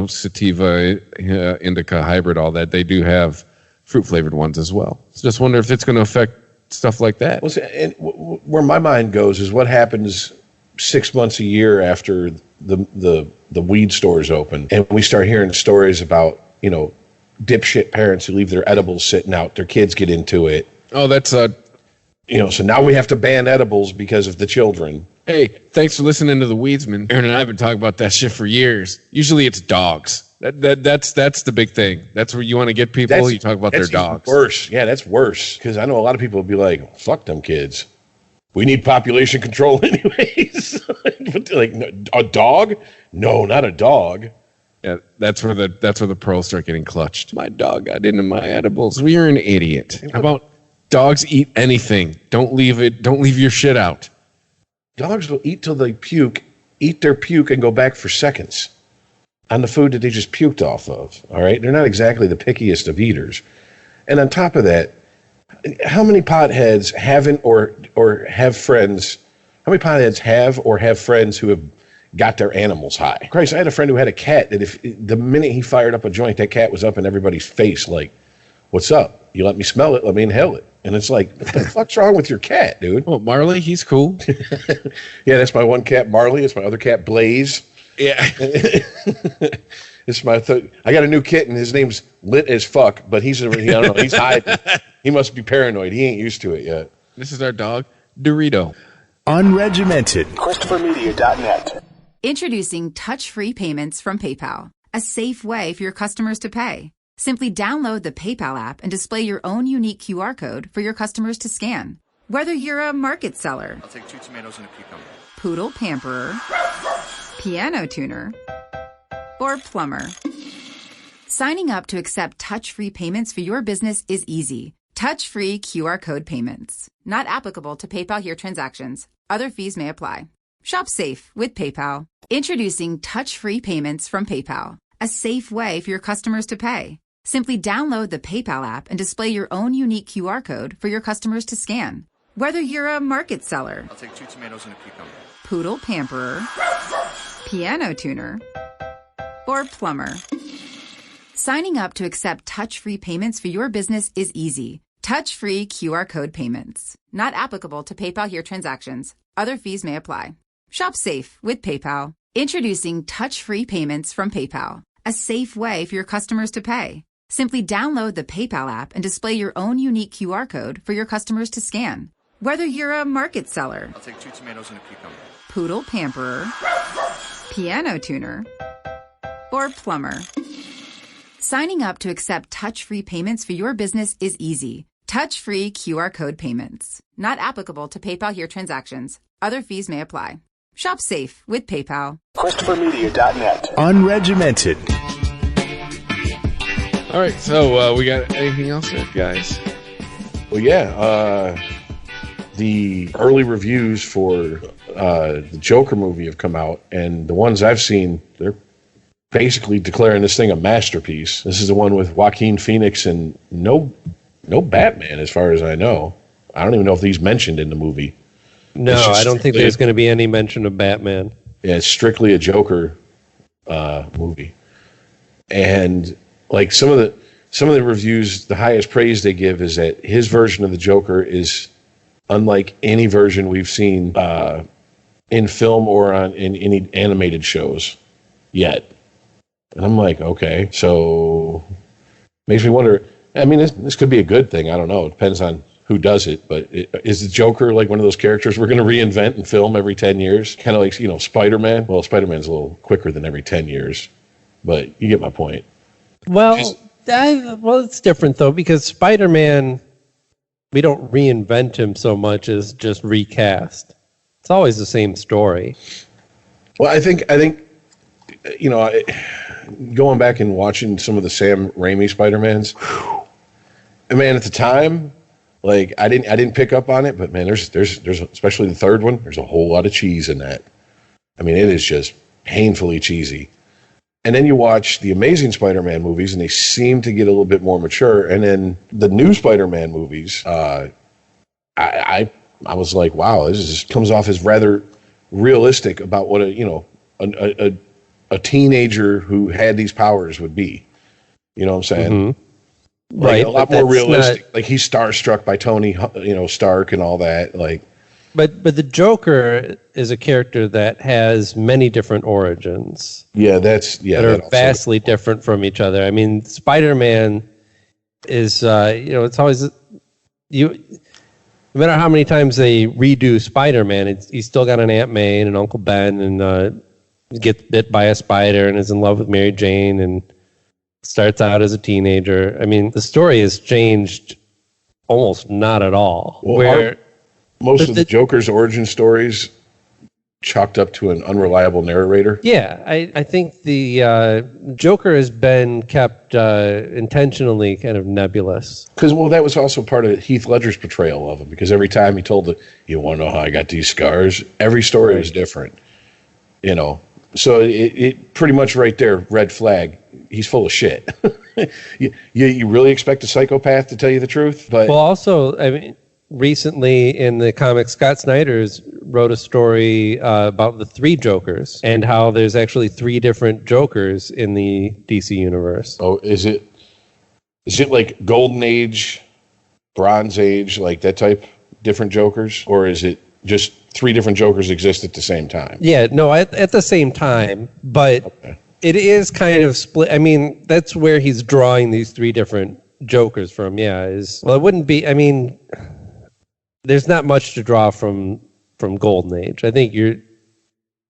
sativa, indica, hybrid, all that. They do have fruit flavored ones as well. So just wonder if it's going to affect stuff like that. Well, and where my mind goes is what happens 6 months a year after the weed stores open, and we start hearing stories about dipshit parents who leave their edibles sitting out. Their kids get into it. Oh, that's so now we have to ban edibles because of the children. Hey, thanks for listening to the Weedsman. Aaron and I have been talking about that shit for years. Usually it's dogs. That's the big thing. That's where you want to get people. You talk about their dogs. Worse. Yeah, that's worse. Because I know a lot of people will be like, "Fuck them kids. We need population control anyways." Like a dog? No, not a dog. Yeah, that's where the pros start getting clutched. My dog got into my edibles. Well, you're an idiot. How about dogs eat anything? Don't leave your shit out. Dogs will eat till they puke, eat their puke, and go back for seconds on the food that they just puked off of. All right? They're not exactly the pickiest of eaters. And on top of that, how many potheads haven't or have friends? How many potheads have or have friends who have got their animals high? Christ, I had a friend who had a cat that if the minute he fired up a joint, that cat was up in everybody's face like, "What's up? You let me smell it, let me inhale it." And it's like, what the fuck's wrong with your cat, dude? Well, Marley, he's cool. Yeah, that's my one cat, Marley. It's my other cat, Blaze. Yeah. It's I got a new kitten. His name's lit as fuck, but I don't know, he's hiding. He must be paranoid. He ain't used to it yet. This is our dog, Dorito. Unregimented. ChristopherMedia.net. Introducing touch-free payments from PayPal, a safe way for your customers to pay. Simply download the PayPal app and display your own unique QR code for your customers to scan. Whether you're a market seller, I'll take 2 tomatoes and a cucumber. poodle pamperer, piano tuner, or plumber. Signing up to accept touch-free payments for your business is easy. Touch-free QR code payments. Not applicable to PayPal Here transactions. Other fees may apply. Shop safe with PayPal. Introducing touch-free payments from PayPal, a safe way for your customers to pay. Simply download the PayPal app and display your own unique QR code for your customers to scan. Whether you're a market seller, I'll take 2 tomatoes and a cucumber. poodle pamperer, piano tuner, or plumber. Signing up to accept touch-free payments for your business is easy. Touch-free QR code payments. Not applicable to PayPal Here transactions. Other fees may apply. Shop safe with PayPal. Introducing touch-free payments from PayPal, a safe way for your customers to pay. Simply download the PayPal app and display your own unique QR code for your customers to scan. Whether you're a market seller, I'll take 2 tomatoes and a cucumber. poodle pamperer, piano tuner, or plumber. Signing up to accept touch-free payments for your business is easy. Touch-free QR code payments. Not applicable to PayPal Here transactions. Other fees may apply. Shop safe with PayPal. ChristopherMedia.net. Unregimented. All right, so we got anything else there, guys? Well, yeah. The early reviews for the Joker movie have come out, and the ones I've seen, they're basically declaring this thing a masterpiece. This is the one with Joaquin Phoenix and no Batman, as far as I know. I don't even know if he's mentioned in the movie. No, I don't think there's going to be any mention of Batman. Yeah, it's strictly a Joker movie. And like some of the reviews, the highest praise they give is that his version of the Joker is unlike any version we've seen in film or in any animated shows yet. And I'm like, okay, so makes me wonder. I mean, this could be a good thing. I don't know. It depends on who does it. But is the Joker like one of those characters we're going to reinvent and film every 10 years? Kind of like, Spider-Man. Well, Spider-Man's a little quicker than every 10 years. But you get my point. Well, it's different, though, because Spider-Man, we don't reinvent him so much as just recast. It's always the same story. Well, I think going back and watching some of the Sam Raimi Spider-Mans, man, at the time, Like I didn't pick up on it, but man, there's especially the third one. There's a whole lot of cheese in that. I mean, it is just painfully cheesy. And then you watch the Amazing Spider-Man movies, and they seem to get a little bit more mature. And then the new Spider-Man movies, I was like, wow, this comes off as rather realistic about what a teenager who had these powers would be. You know what I'm saying? Mm-hmm. Like, right, a lot more realistic. Like he's starstruck by Tony, Stark and all that. Like, but the Joker is a character that has many different origins. Yeah, that are vastly different from each other. I mean, Spider-Man is it's always no matter how many times they redo Spider-Man, he's still got an Aunt May and an Uncle Ben, and gets bit by a spider and is in love with Mary Jane and starts out as a teenager. I mean, the story has changed almost not at all. Well, most of the Joker's origin stories chalked up to an unreliable narrator. Yeah, I think the Joker has been kept intentionally kind of nebulous. Because, that was also part of Heath Ledger's portrayal of him, because every time he told you want to know how I got these scars, every story was different. So it pretty much right there, red flag. He's full of shit. You really expect a psychopath to tell you the truth? But also, I mean, recently in the comics, Scott Snyder's wrote a story about the 3 Jokers and how there's actually 3 different Jokers in the DC universe. Oh, is it like Golden Age, Bronze Age, like that type, different Jokers? Or is it just 3 different Jokers exist at the same time? Yeah, no, at the same time, but okay. It is kind of split. I mean, that's where he's drawing these 3 different Jokers from. Yeah, it wouldn't be. I mean, there's not much to draw from Golden Age. I think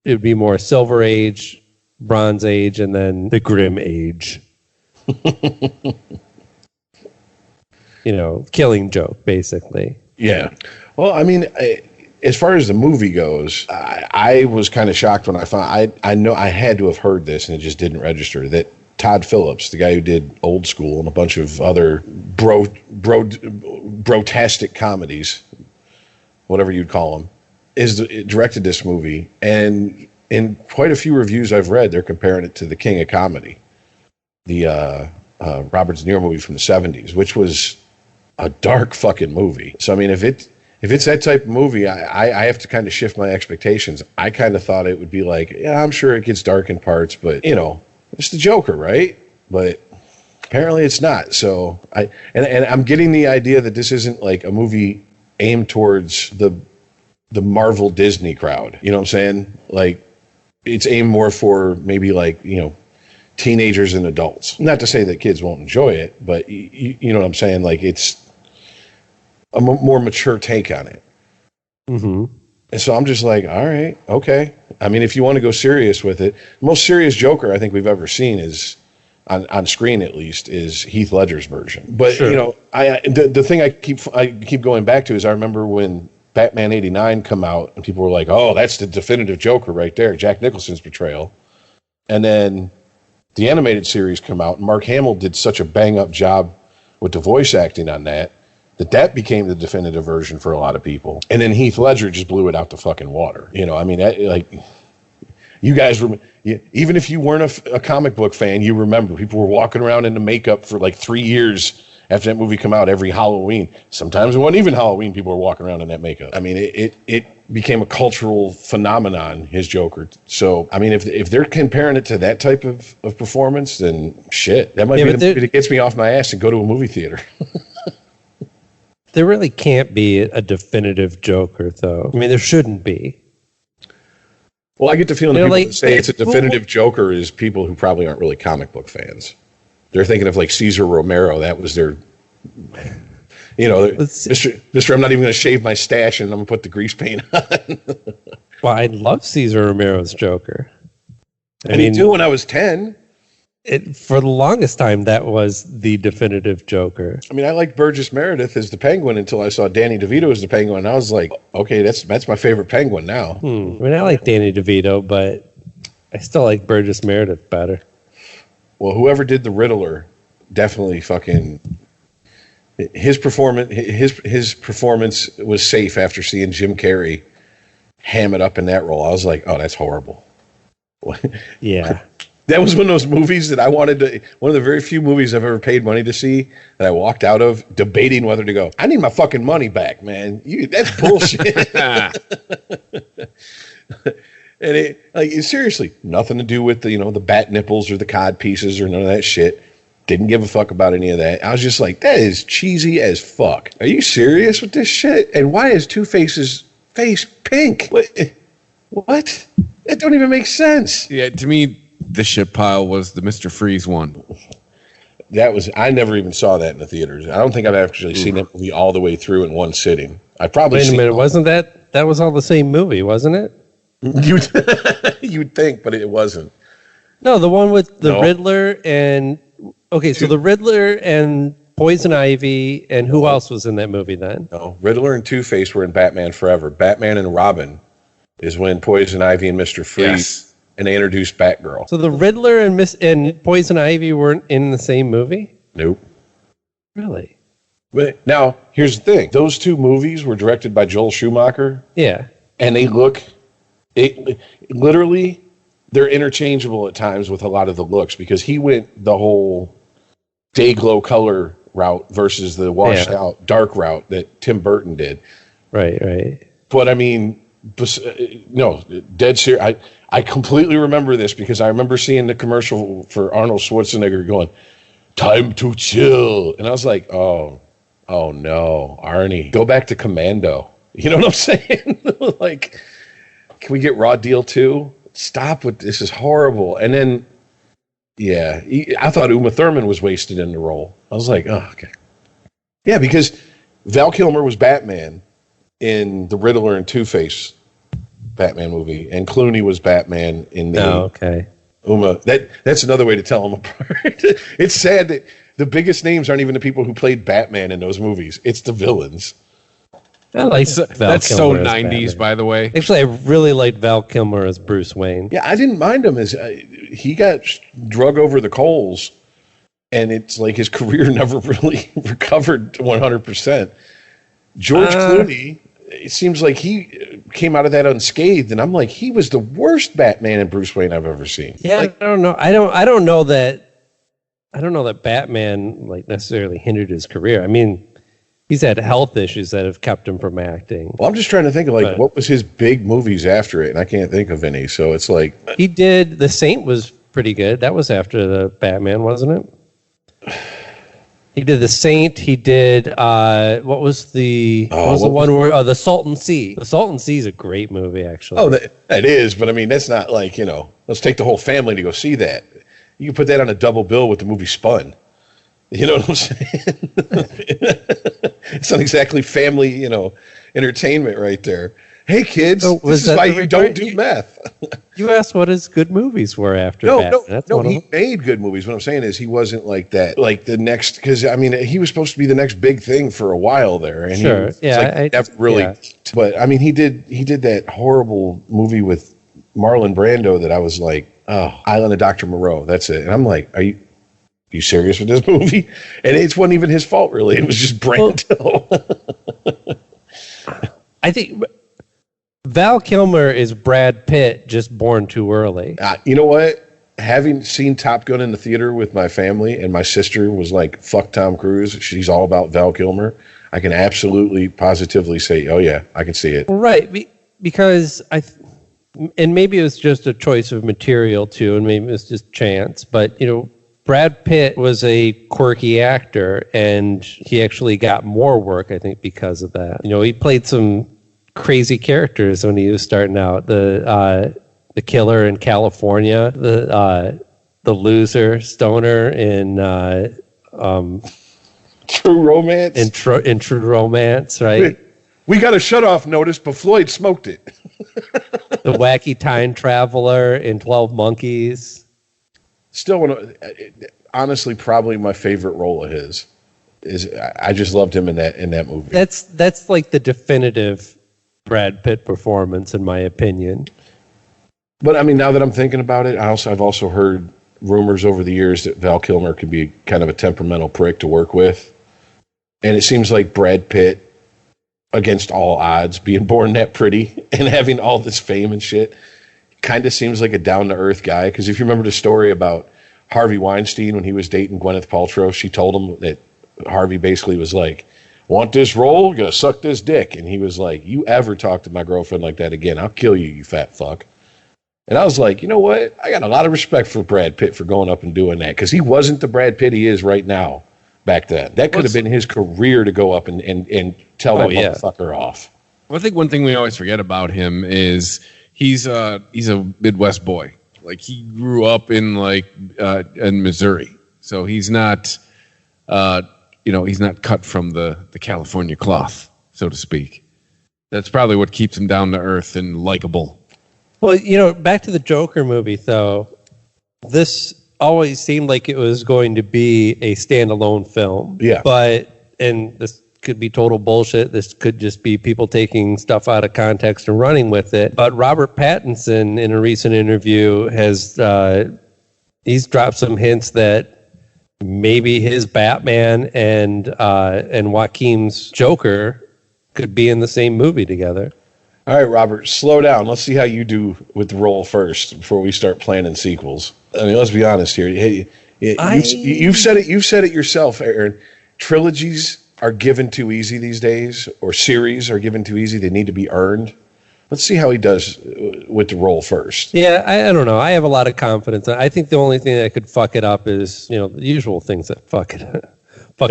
it'd be more Silver Age, Bronze Age, and then the Grim Age. Killing Joke, basically. Yeah. Well, I mean, as far as the movie goes, I was kind of shocked when I found. I know I had to have heard this, and it just didn't register that Todd Phillips, the guy who did Old School and a bunch of other brotastic comedies, whatever you'd call them, directed this movie. And in quite a few reviews I've read, they're comparing it to The King of Comedy, the Robert De Niro movie from the 70s, which was a dark fucking movie. So, I mean, if it's that type of movie, I have to kind of shift my expectations. I kind of thought it would be like, yeah, I'm sure it gets dark in parts, but, it's the Joker, right? But apparently it's not. So and I'm getting the idea that this isn't like a movie aimed towards the Marvel Disney crowd. You know what I'm saying? Like, it's aimed more for maybe like, teenagers and adults. Not to say that kids won't enjoy it, but you know what I'm saying? Like, it's a more mature take on it. Mm-hmm. And so I'm just like, all right, okay. I mean, if you want to go serious with it, the most serious Joker I think we've ever seen is, on screen at least, is Heath Ledger's version. But sure. The thing I keep going back to is I remember when Batman '89 come out and people were like, oh, that's the definitive Joker right there, Jack Nicholson's portrayal. And then the animated series come out, and Mark Hamill did such a bang up job with the voice acting on that became the definitive version for a lot of people. And then Heath Ledger just blew it out the fucking water. I mean, you guys were, even if you weren't a comic book fan, you remember people were walking around in the makeup for like 3 years after that movie come out every Halloween. Sometimes it wasn't even Halloween, people were walking around in that makeup. I mean, it became a cultural phenomenon, his Joker. So, I mean, if they're comparing it to that type of performance, then shit, that might be the movie that gets me off my ass and go to a movie theater. There really can't be a definitive Joker, though. I mean, there shouldn't be. Well, I get the feeling that people that say it's a definitive Joker is people who probably aren't really comic book fans. They're thinking of like Cesar Romero. That was their, Mr. I'm not even going to shave my stash and I'm going to put the grease paint on. Well, I love Cesar Romero's Joker. I mean, too, when I was 10. For the longest time, that was the definitive Joker. I mean, I liked Burgess Meredith as the Penguin until I saw Danny DeVito as the Penguin. And I was like, okay, that's my favorite Penguin now. I mean, I like Danny DeVito, but I still like Burgess Meredith better. Well, whoever did the Riddler definitely fucking... his performance was safe after seeing Jim Carrey ham it up in that role. I was like, oh, that's horrible. Yeah. That was one of those movies that I wanted to, one of the very few movies I've ever paid money to see that I walked out of debating whether to go, I need my fucking money back, man. That's bullshit. And seriously, nothing to do with the bat nipples or the cod pieces or none of that shit. Didn't give a fuck about any of that. I was just like, that is cheesy as fuck. Are you serious with this shit? And why is Two-Face's face pink? What? That don't even make sense. Yeah, to me, the shit pile was the Mr. Freeze one. I never even saw that in the theaters. I don't think I've actually seen that movie all the way through in one sitting. I probably Wait a minute, wasn't that was all the same movie, wasn't it? You'd think, but it wasn't. No, the one with the Riddler and so the Riddler and Poison Ivy and who else was in that movie then? No, Riddler and Two-Face were in Batman Forever. Batman and Robin is when Poison Ivy and Mr. Freeze and they introduced Batgirl. So the Riddler and Poison Ivy weren't in the same movie? Nope. Really? But now, here's the thing. Those two movies were directed by Joel Schumacher. Yeah. And they look... literally, they're interchangeable at times with a lot of the looks because he went the whole day glow color route versus the washed out dark route that Tim Burton did. Right. But I mean, no, dead serious. I completely remember this because I remember seeing the commercial for Arnold Schwarzenegger going, "Time to chill," and I was like, oh no, Arnie, go back to Commando. You know what I'm saying? Like. Can we get Raw Deal 2? Stop with this is horrible. And then, I thought Uma Thurman was wasted in the role. I was like, oh, okay. Yeah, because Val Kilmer was Batman in the Riddler and Two-Face Batman movie, and Clooney was Batman in the Uma. That's another way to tell them apart. It's sad that the biggest names aren't even the people who played Batman in those movies. It's the villains. That's so 90s, by the way. Actually, I really liked Val Kilmer as Bruce Wayne. Yeah, I didn't mind him as he got drug over the coals, and it's like his career never really recovered 100%. George Clooney, it seems like he came out of that unscathed, and I'm like, he was the worst Batman and Bruce Wayne I've ever seen. Yeah, I don't know. I don't know that Batman necessarily hindered his career. I mean. He's had health issues that have kept him from acting. Well, I'm just trying to think of what was his big movies after it, and I can't think of any. So it's like he did The Saint was pretty good. That was after the Batman, wasn't it? He did The Saint. He did what was the one where The Salton Sea? The Salton Sea is a great movie, actually. Oh, that is, but I mean that's not like let's take the whole family to go see that. You can put that on a double bill with the movie Spun. You know what I'm saying? It's not exactly family, entertainment right there. Hey, kids, this is why you don't do meth. You asked what his good movies were after that. No, he made good movies. What I'm saying is he wasn't like that. Like the next, because, I mean, he was supposed to be the next big thing for a while there. And sure, never really. Yeah. But, I mean, he did that horrible movie with Marlon Brando that I was like, oh, Island of Dr. Moreau. That's it. And I'm like, are you serious with this movie? And it wasn't even his fault, really. It was just Brando. I think Val Kilmer is Brad Pitt, just born too early. You know what? Having seen Top Gun in the theater with my family, and my sister was like, fuck Tom Cruise. She's all about Val Kilmer. I can absolutely, positively say, oh, yeah, I can see it. Right. Because and maybe it was just a choice of material, too, and maybe it was just chance. But, Brad Pitt was a quirky actor, and he actually got more work, I think, because of that. He played some crazy characters when he was starting out. The killer in California, the loser stoner in True Romance. In True Romance, right? We got a shutoff notice, but Floyd smoked it. The wacky time traveler in 12 Monkeys. Still, honestly, probably my favorite role of his is I just loved him in that movie. That's like the definitive Brad Pitt performance, in my opinion. But I mean, now that I'm thinking about it, I've also heard rumors over the years that Val Kilmer could be kind of a temperamental prick to work with. And it seems like Brad Pitt, against all odds, being born that pretty and having all this fame and shit, kind of seems like a down-to-earth guy. Because if you remember the story about Harvey Weinstein when he was dating Gwyneth Paltrow, she told him that Harvey basically was like, want this role? Gonna suck this dick. And he was like, you ever talk to my girlfriend like that again, I'll kill you, you fat fuck. And I was like, you know what? I got a lot of respect for Brad Pitt for going up and doing that, because he wasn't the Brad Pitt he is right now back then. That could have been his career to go up and tell that motherfucker off. Well, I think one thing we always forget about him is he's a Midwest boy. Like, he grew up in in Missouri, so he's not he's not cut from the California cloth, so to speak. That's probably what keeps him down to earth and likable. Well, back to the Joker movie, though, this always seemed like it was going to be a standalone film. Yeah. And this could be total bullshit. This could just be people taking stuff out of context and running with it. But Robert Pattinson, in a recent interview, has he's dropped some hints that maybe his Batman and Joaquin's Joker could be in the same movie together. All right, Robert, slow down. Let's see how you do with the role first before we start planning sequels. I mean, let's be honest here. Hey, you've said it. You've said it yourself, Aaron. Trilogies are given too easy these days, or series are given too easy. They need to be earned. Let's see how he does with the role first. Yeah, I don't know. I have a lot of confidence. I think the only thing that could fuck it up is, the usual things that fuck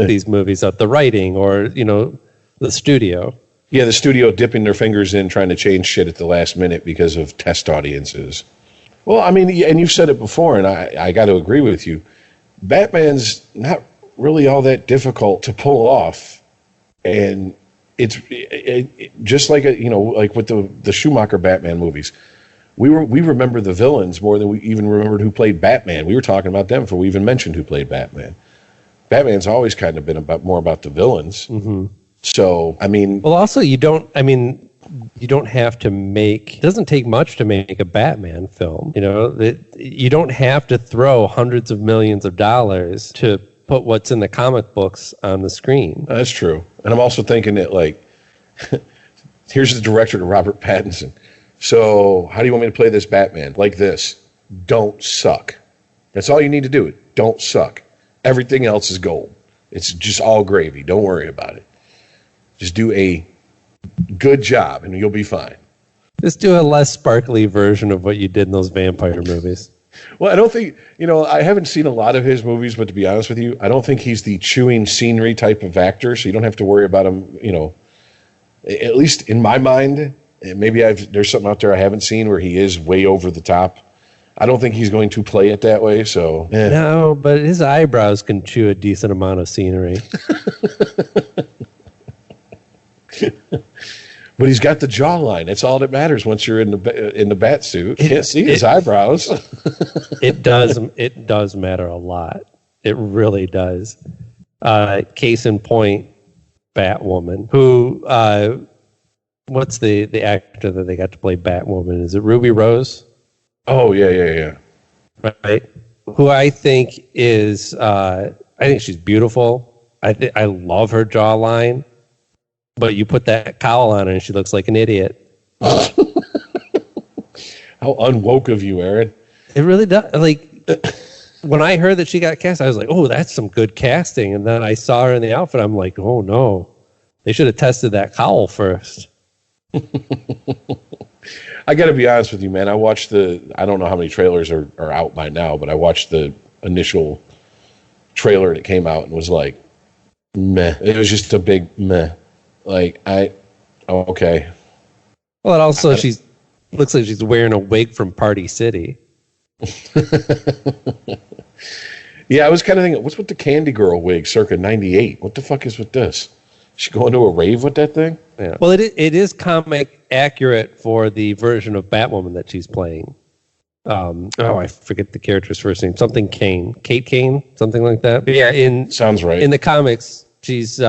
these movies up. The writing or, the studio. Yeah, the studio dipping their fingers in trying to change shit at the last minute because of test audiences. Well, I mean, and you've said it before, and I got to agree with you. Batman's not really all that difficult to pull off, and it's just like like with the Schumacher Batman movies. We remember the villains more than we even remembered who played Batman. We were talking about them before we even mentioned who played Batman. Batman's always kind of been more about the villains. Mm-hmm. So, I mean... Well, also, you don't have to make... It doesn't take much to make a Batman film. You don't have to throw hundreds of millions of dollars to put what's in the comic books on the screen. That's true. And I'm also thinking that, here's the director to Robert Pattinson. So, how do you want me to play this Batman? Like this. Don't suck. That's all you need to do. Don't suck. Everything else is gold. It's just all gravy. Don't worry about it. Just do a good job, and you'll be fine. Just do a less sparkly version of what you did in those vampire movies. Well, I don't think, I haven't seen a lot of his movies, but to be honest with you, I don't think he's the chewing scenery type of actor, so you don't have to worry about him, at least in my mind. Maybe there's something out there I haven't seen where he is way over the top. I don't think he's going to play it that way, so... No, but his eyebrows can chew a decent amount of scenery. But he's got the jawline. That's all that matters once you're in the bat suit. Can't see his eyebrows. It does matter a lot. It really does. Case in point, Batwoman. Who? What's the actor that they got to play Batwoman? Is it Ruby Rose? Oh yeah. Right. Who I think is. I think she's beautiful. I love her jawline. But you put that cowl on her and she looks like an idiot. How unwoke of you, Aaron. It really does. When I heard that she got cast, I was like, oh, that's some good casting. And then I saw her in the outfit. I'm like, oh, no. They should have tested that cowl first. I got to be honest with you, man. I watched I don't know how many trailers are out by now, but I watched the initial trailer that came out and was like, meh. It was just a big meh. Okay. Well, and also she looks like she's wearing a wig from Party City. Yeah, I was kind of thinking, what's with the Candy Girl wig circa 98? What the fuck is with this? She going to a rave with that thing? Yeah. Well, it is comic accurate for the version of Batwoman that she's playing. I forget the character's first name. Something Kane. Kate Kane? Something like that. But yeah, sounds right. In the comics, she's...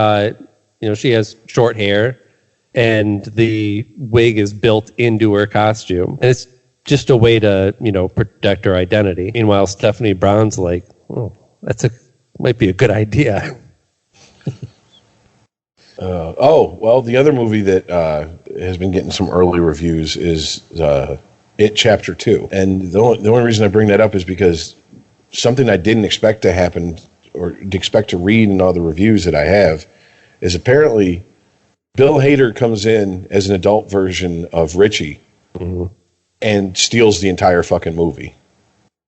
she has short hair, and the wig is built into her costume. And it's just a way to, protect her identity. Meanwhile, Stephanie Brown's like, oh, might be a good idea. The other movie that has been getting some early reviews is It Chapter 2. And the only reason I bring that up is because something I didn't expect to happen or expect to read in all the reviews that I have is apparently Bill Hader comes in as an adult version of Richie and steals the entire fucking movie.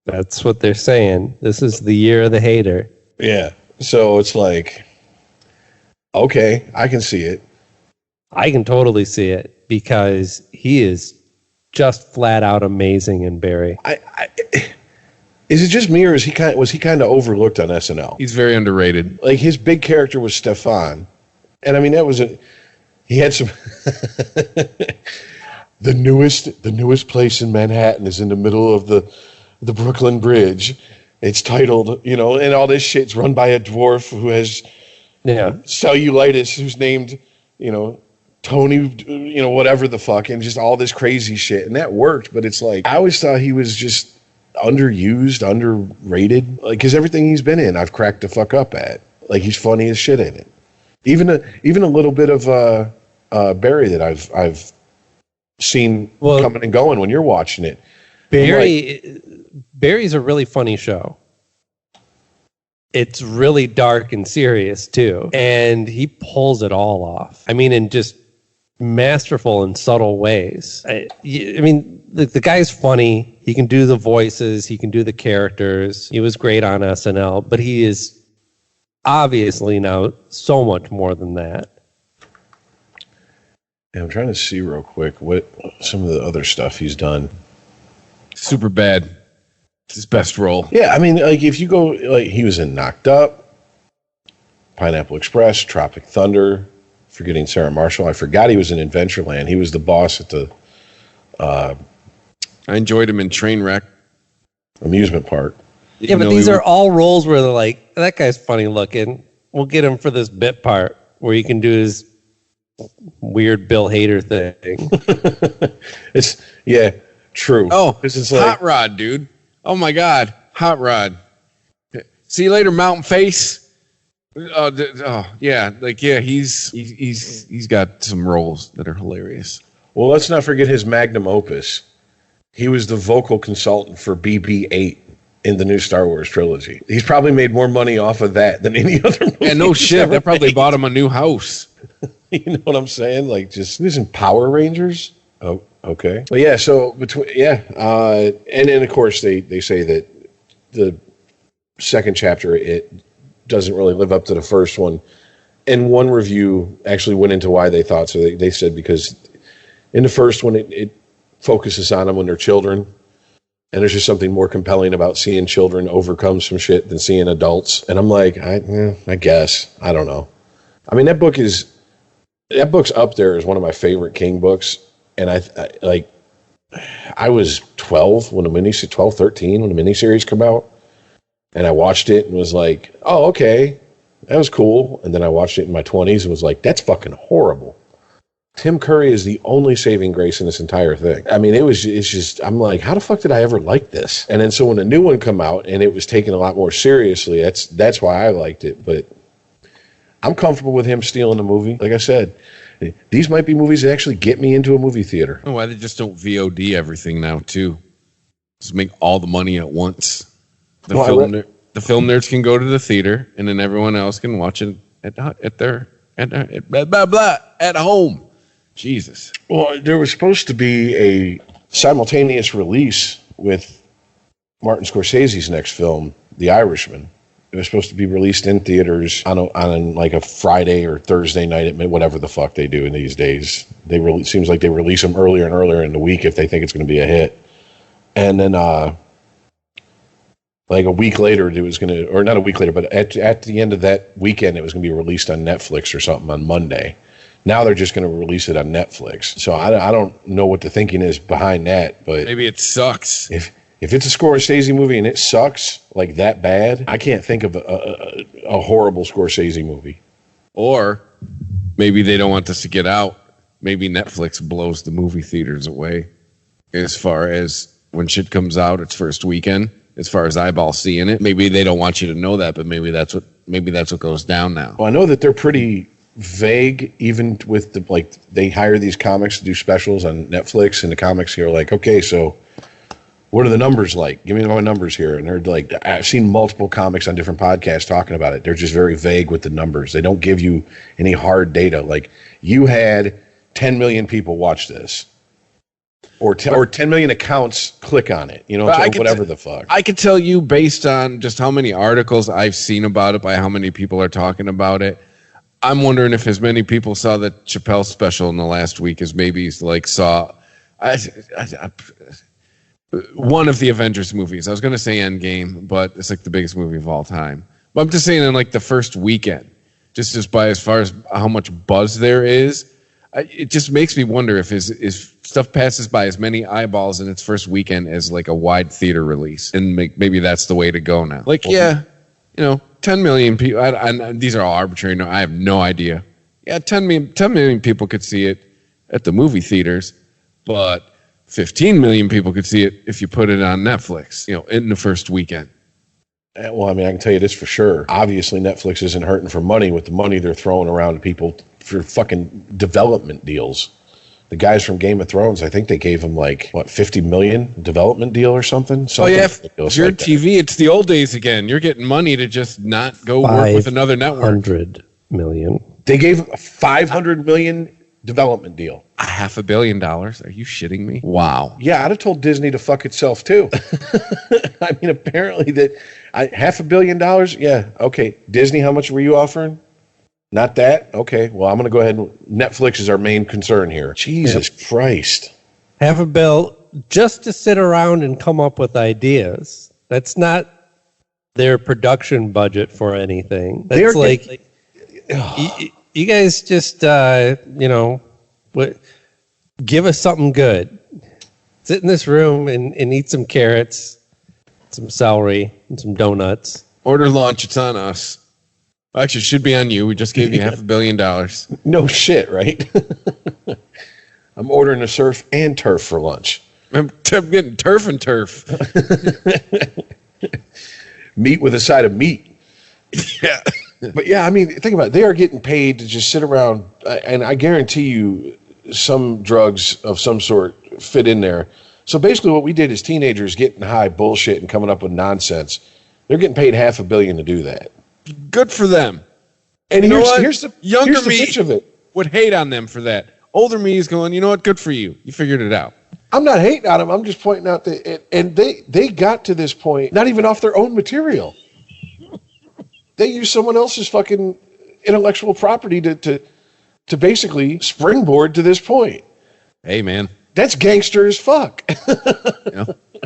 That's what they're saying. This is the year of the Hader. Yeah. So it's like, okay, I can see it. I can totally see it because he is just flat out amazing in Barry. Is it just me, or was he kind of overlooked on SNL? He's very underrated. Like, his big character was Stefan, and I mean he had some. the newest place in Manhattan is in the middle of the Brooklyn Bridge. It's titled, and all this shit's run by a dwarf who has cellulitis, who's named, Tony, whatever the fuck, and just all this crazy shit. And that worked, but it's like, I always thought he was just underused, underrated. Like, because everything he's been in, I've cracked the fuck up at. Like, he's funny as shit in it. Even a little bit of Barry that I've seen coming and going when you're watching it. Barry's a really funny show. It's really dark and serious too, and he pulls it all off. I mean, in just masterful and subtle ways. I mean, the guy's funny. He can do the voices. He can do the characters. He was great on SNL, but he is obviously now so much more than that. Yeah, I'm trying to see real quick what some of the other stuff he's done. Super bad. It's his best role. Yeah, I mean, like, if you go, like, he was in Knocked Up, Pineapple Express, Tropic Thunder, Forgetting Sarah Marshall. I forgot he was in Adventureland. He was the boss at the I enjoyed him in Trainwreck amusement park. Yeah, but these are all roles where they're like, that guy's funny looking. We'll get him for this bit part where he can do his weird Bill Hader thing. True. Oh, this is Hot Rod, dude. Oh my God, Hot Rod. See you later, Mountain Face. He's got some roles that are hilarious. Well, let's not forget his magnum opus. He was the vocal consultant for BB-8 in the new Star Wars trilogy. He's probably made more money off of that than any other movie. Yeah, no shit. That probably bought him a new house. You know what I'm saying? Like, just he was in Power Rangers. Oh, okay. Well, yeah. So and then of course they say that the second chapter, it doesn't really live up to the first one. And one review actually went into why they thought so. They said because in the first one it focuses on them when they're children, and there's just something more compelling about seeing children overcome some shit than seeing adults. And I'm like, I guess, I don't know. I mean, that book's up there as one of my favorite King books. And I was 12 when 13 when the miniseries came out, and I watched it and was like, oh, okay, that was cool. And then I watched it in my 20s and was like, that's fucking horrible. Tim Curry is the only saving grace in this entire thing. I mean, it's just, I'm like, how the fuck did I ever like this? And then so when a new one come out and it was taken a lot more seriously, that's why I liked it. But I'm comfortable with him stealing the movie. Like I said, these might be movies that actually get me into a movie theater. Oh, why they just don't VOD everything now too? Just make all the money at once. The film nerds can go to the theater, and then everyone else can watch it at home. Jesus. Well, there was supposed to be a simultaneous release with Martin Scorsese's next film, The Irishman. It was supposed to be released in theaters on like a Friday or Thursday night at whatever the fuck they do in these days. Seems like they release them earlier and earlier in the week if they think it's going to be a hit. And then like a week later, it was going to, or not a week later, but at the end of that weekend, it was going to be released on Netflix or something on Monday. Now they're just going to release it on Netflix. So I don't know what the thinking is behind that, but maybe it sucks. If it's a Scorsese movie and it sucks like that bad, I can't think of a horrible Scorsese movie. Or maybe they don't want this to get out. Maybe Netflix blows the movie theaters away as far as when shit comes out its first weekend, as far as eyeballs seeing it. Maybe they don't want you to know that, but maybe that's what goes down now. Well, I know that they're pretty vague, even with the, like, they hire these comics to do specials on Netflix, and the comics are like, okay, so what are the numbers like? Give me my numbers here. And they're like, I've seen multiple comics on different podcasts talking about it. They're just very vague with the numbers. They don't give you any hard data. Like, you had 10 million people watch this, or 10 million accounts click on it, you know, whatever the fuck. I could tell you based on just how many articles I've seen about it, by how many people are talking about it. I'm wondering if as many people saw the Chappelle special in the last week as maybe like saw one of the Avengers movies. I was going to say Endgame, but it's like the biggest movie of all time. But I'm just saying in like the first weekend, just by as far as how much buzz there is, it just makes me wonder if stuff passes by as many eyeballs in its first weekend as like a wide theater release, and maybe that's the way to go now. Like, yeah, you know, 10 million people. These are all arbitrary. No, I have no idea. Yeah, 10 million people could see it at the movie theaters, but 15 million people could see it if you put it on Netflix, you know, in the first weekend. Well, I mean, I can tell you this for sure. Obviously, Netflix isn't hurting for money with the money they're throwing around to people for fucking development deals. The guys from Game of Thrones, I think they gave them like, what, 50 million development deal or something? Oh, yeah. If you're TV, it's the old days again. You're getting money to just not go work with another network. 500 million. They gave a 500 million development deal. $500 million? Are you shitting me? Wow. Yeah, I'd have told Disney to fuck itself too. I mean, apparently that $500 million. Yeah, okay. Disney, how much were you offering? Not that? Okay. Well, I'm going to go ahead and Netflix is our main concern here. Jesus Christ. $500 million just to sit around and come up with ideas. That's not their production budget for anything. That's like you guys just give us something good. Sit in this room and eat some carrots, some celery, and some donuts. Order lunch. It's on us. Actually, it should be on you. We just gave you $500 million. No shit, right? I'm ordering a surf and turf for lunch. I'm getting turf and turf. Meat with a side of meat. Yeah. But yeah, I mean, think about it. They are getting paid to just sit around, and I guarantee you some drugs of some sort fit in there. So basically what we did as teenagers, getting high bullshit and coming up with nonsense, they're getting paid $500 million to do that. Good for them. And here's the younger me pitch of it. Would hate on them for that. Older me is going, you know what? Good for you. You figured it out. I'm not hating on them. I'm just pointing out that, and they got to this point not even off their own material. They used someone else's fucking intellectual property to basically springboard to this point. Hey, man. That's gangster as fuck.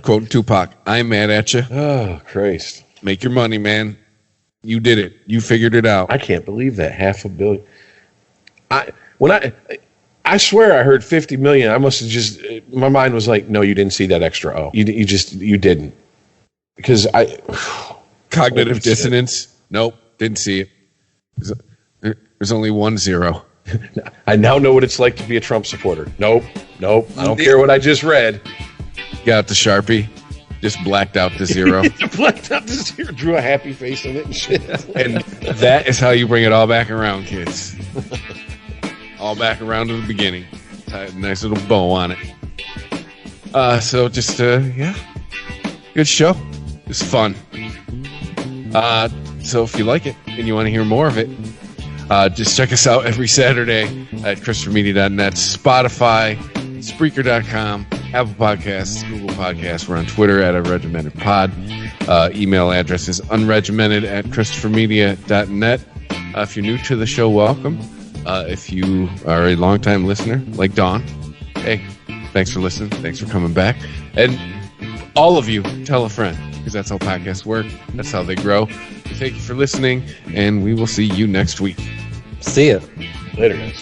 Quote Tupac, I'm mad at you. Oh, Christ. Make your money, man. You did it. You figured it out. I can't believe that. $500 million. I swear I heard 50 million. I must have just, my mind was like, no, you didn't see that extra O. You didn't. Because cognitive dissonance. Nope. Didn't see it. There's only 1 0. I now know what it's like to be a Trump supporter. Nope. I don't care what I just read. Got the Sharpie. Just blacked out the 0. Blacked out the 0. Drew a happy face in it and shit. And that is how you bring it all back around, kids. All back around to the beginning. Tie a nice little bow on it. So just, yeah. Good show. It's fun. So if you like it and you want to hear more of it, just check us out every Saturday at ChristopherMedia.net, Spotify, Spreaker.com, Apple Podcasts, Google Podcasts. We're on Twitter at unregimentedpod. Email address is unregimented@ChristopherMedia.net. If you're new to the show, welcome. If you are a longtime listener, like Dawn, hey, thanks for listening. Thanks for coming back. And all of you, tell a friend, because that's how podcasts work. That's how they grow. Thank you for listening, and we will see you next week. See ya. Later, guys.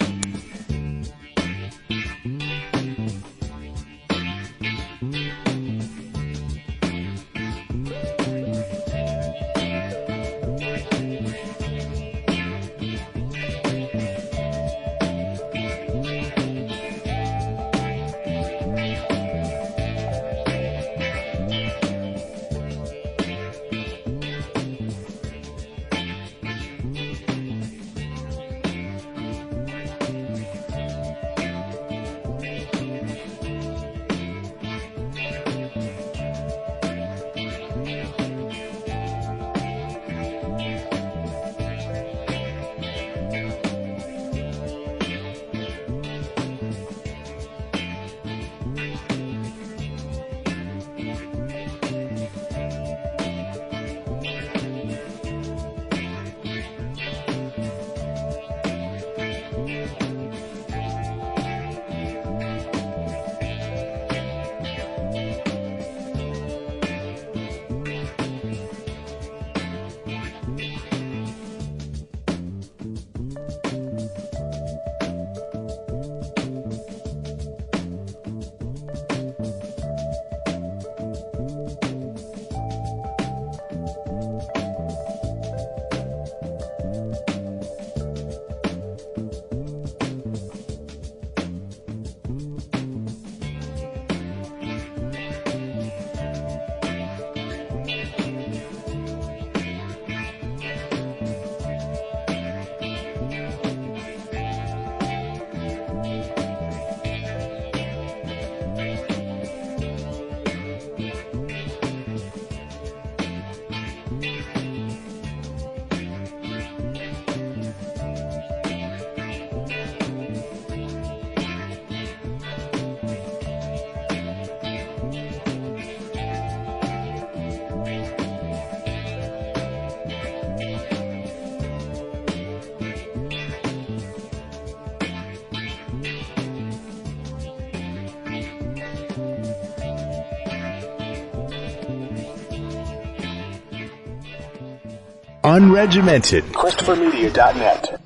unregimented. ChristopherMedia.net.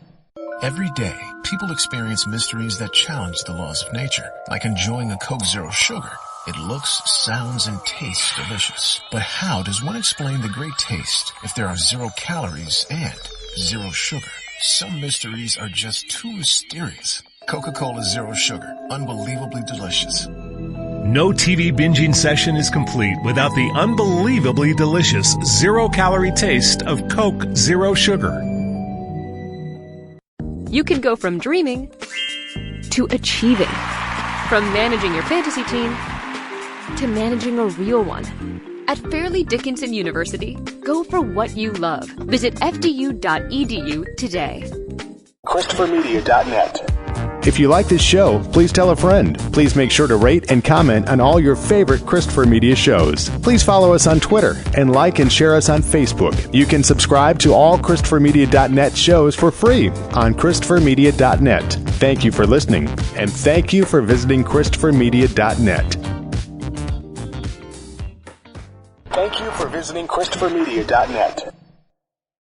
Every day, people experience mysteries that challenge the laws of nature, like enjoying a Coke Zero Sugar. It looks, sounds, and tastes delicious. But how does one explain the great taste if there are 0 calories and 0 sugar? Some mysteries are just too mysterious. Coca-Cola Zero Sugar, unbelievably delicious. No TV binging session is complete without the unbelievably delicious 0-calorie taste of Coke Zero Sugar. You can go from dreaming to achieving, from managing your fantasy team to managing a real one. At Fairleigh Dickinson University, go for what you love. Visit fdu.edu today. ChristopherMedia.net. If you like this show, please tell a friend. Please make sure to rate and comment on all your favorite Christopher Media shows. Please follow us on Twitter and like and share us on Facebook. You can subscribe to all ChristopherMedia.net shows for free on ChristopherMedia.net. Thank you for listening, and thank you for visiting ChristopherMedia.net. Thank you for visiting ChristopherMedia.net.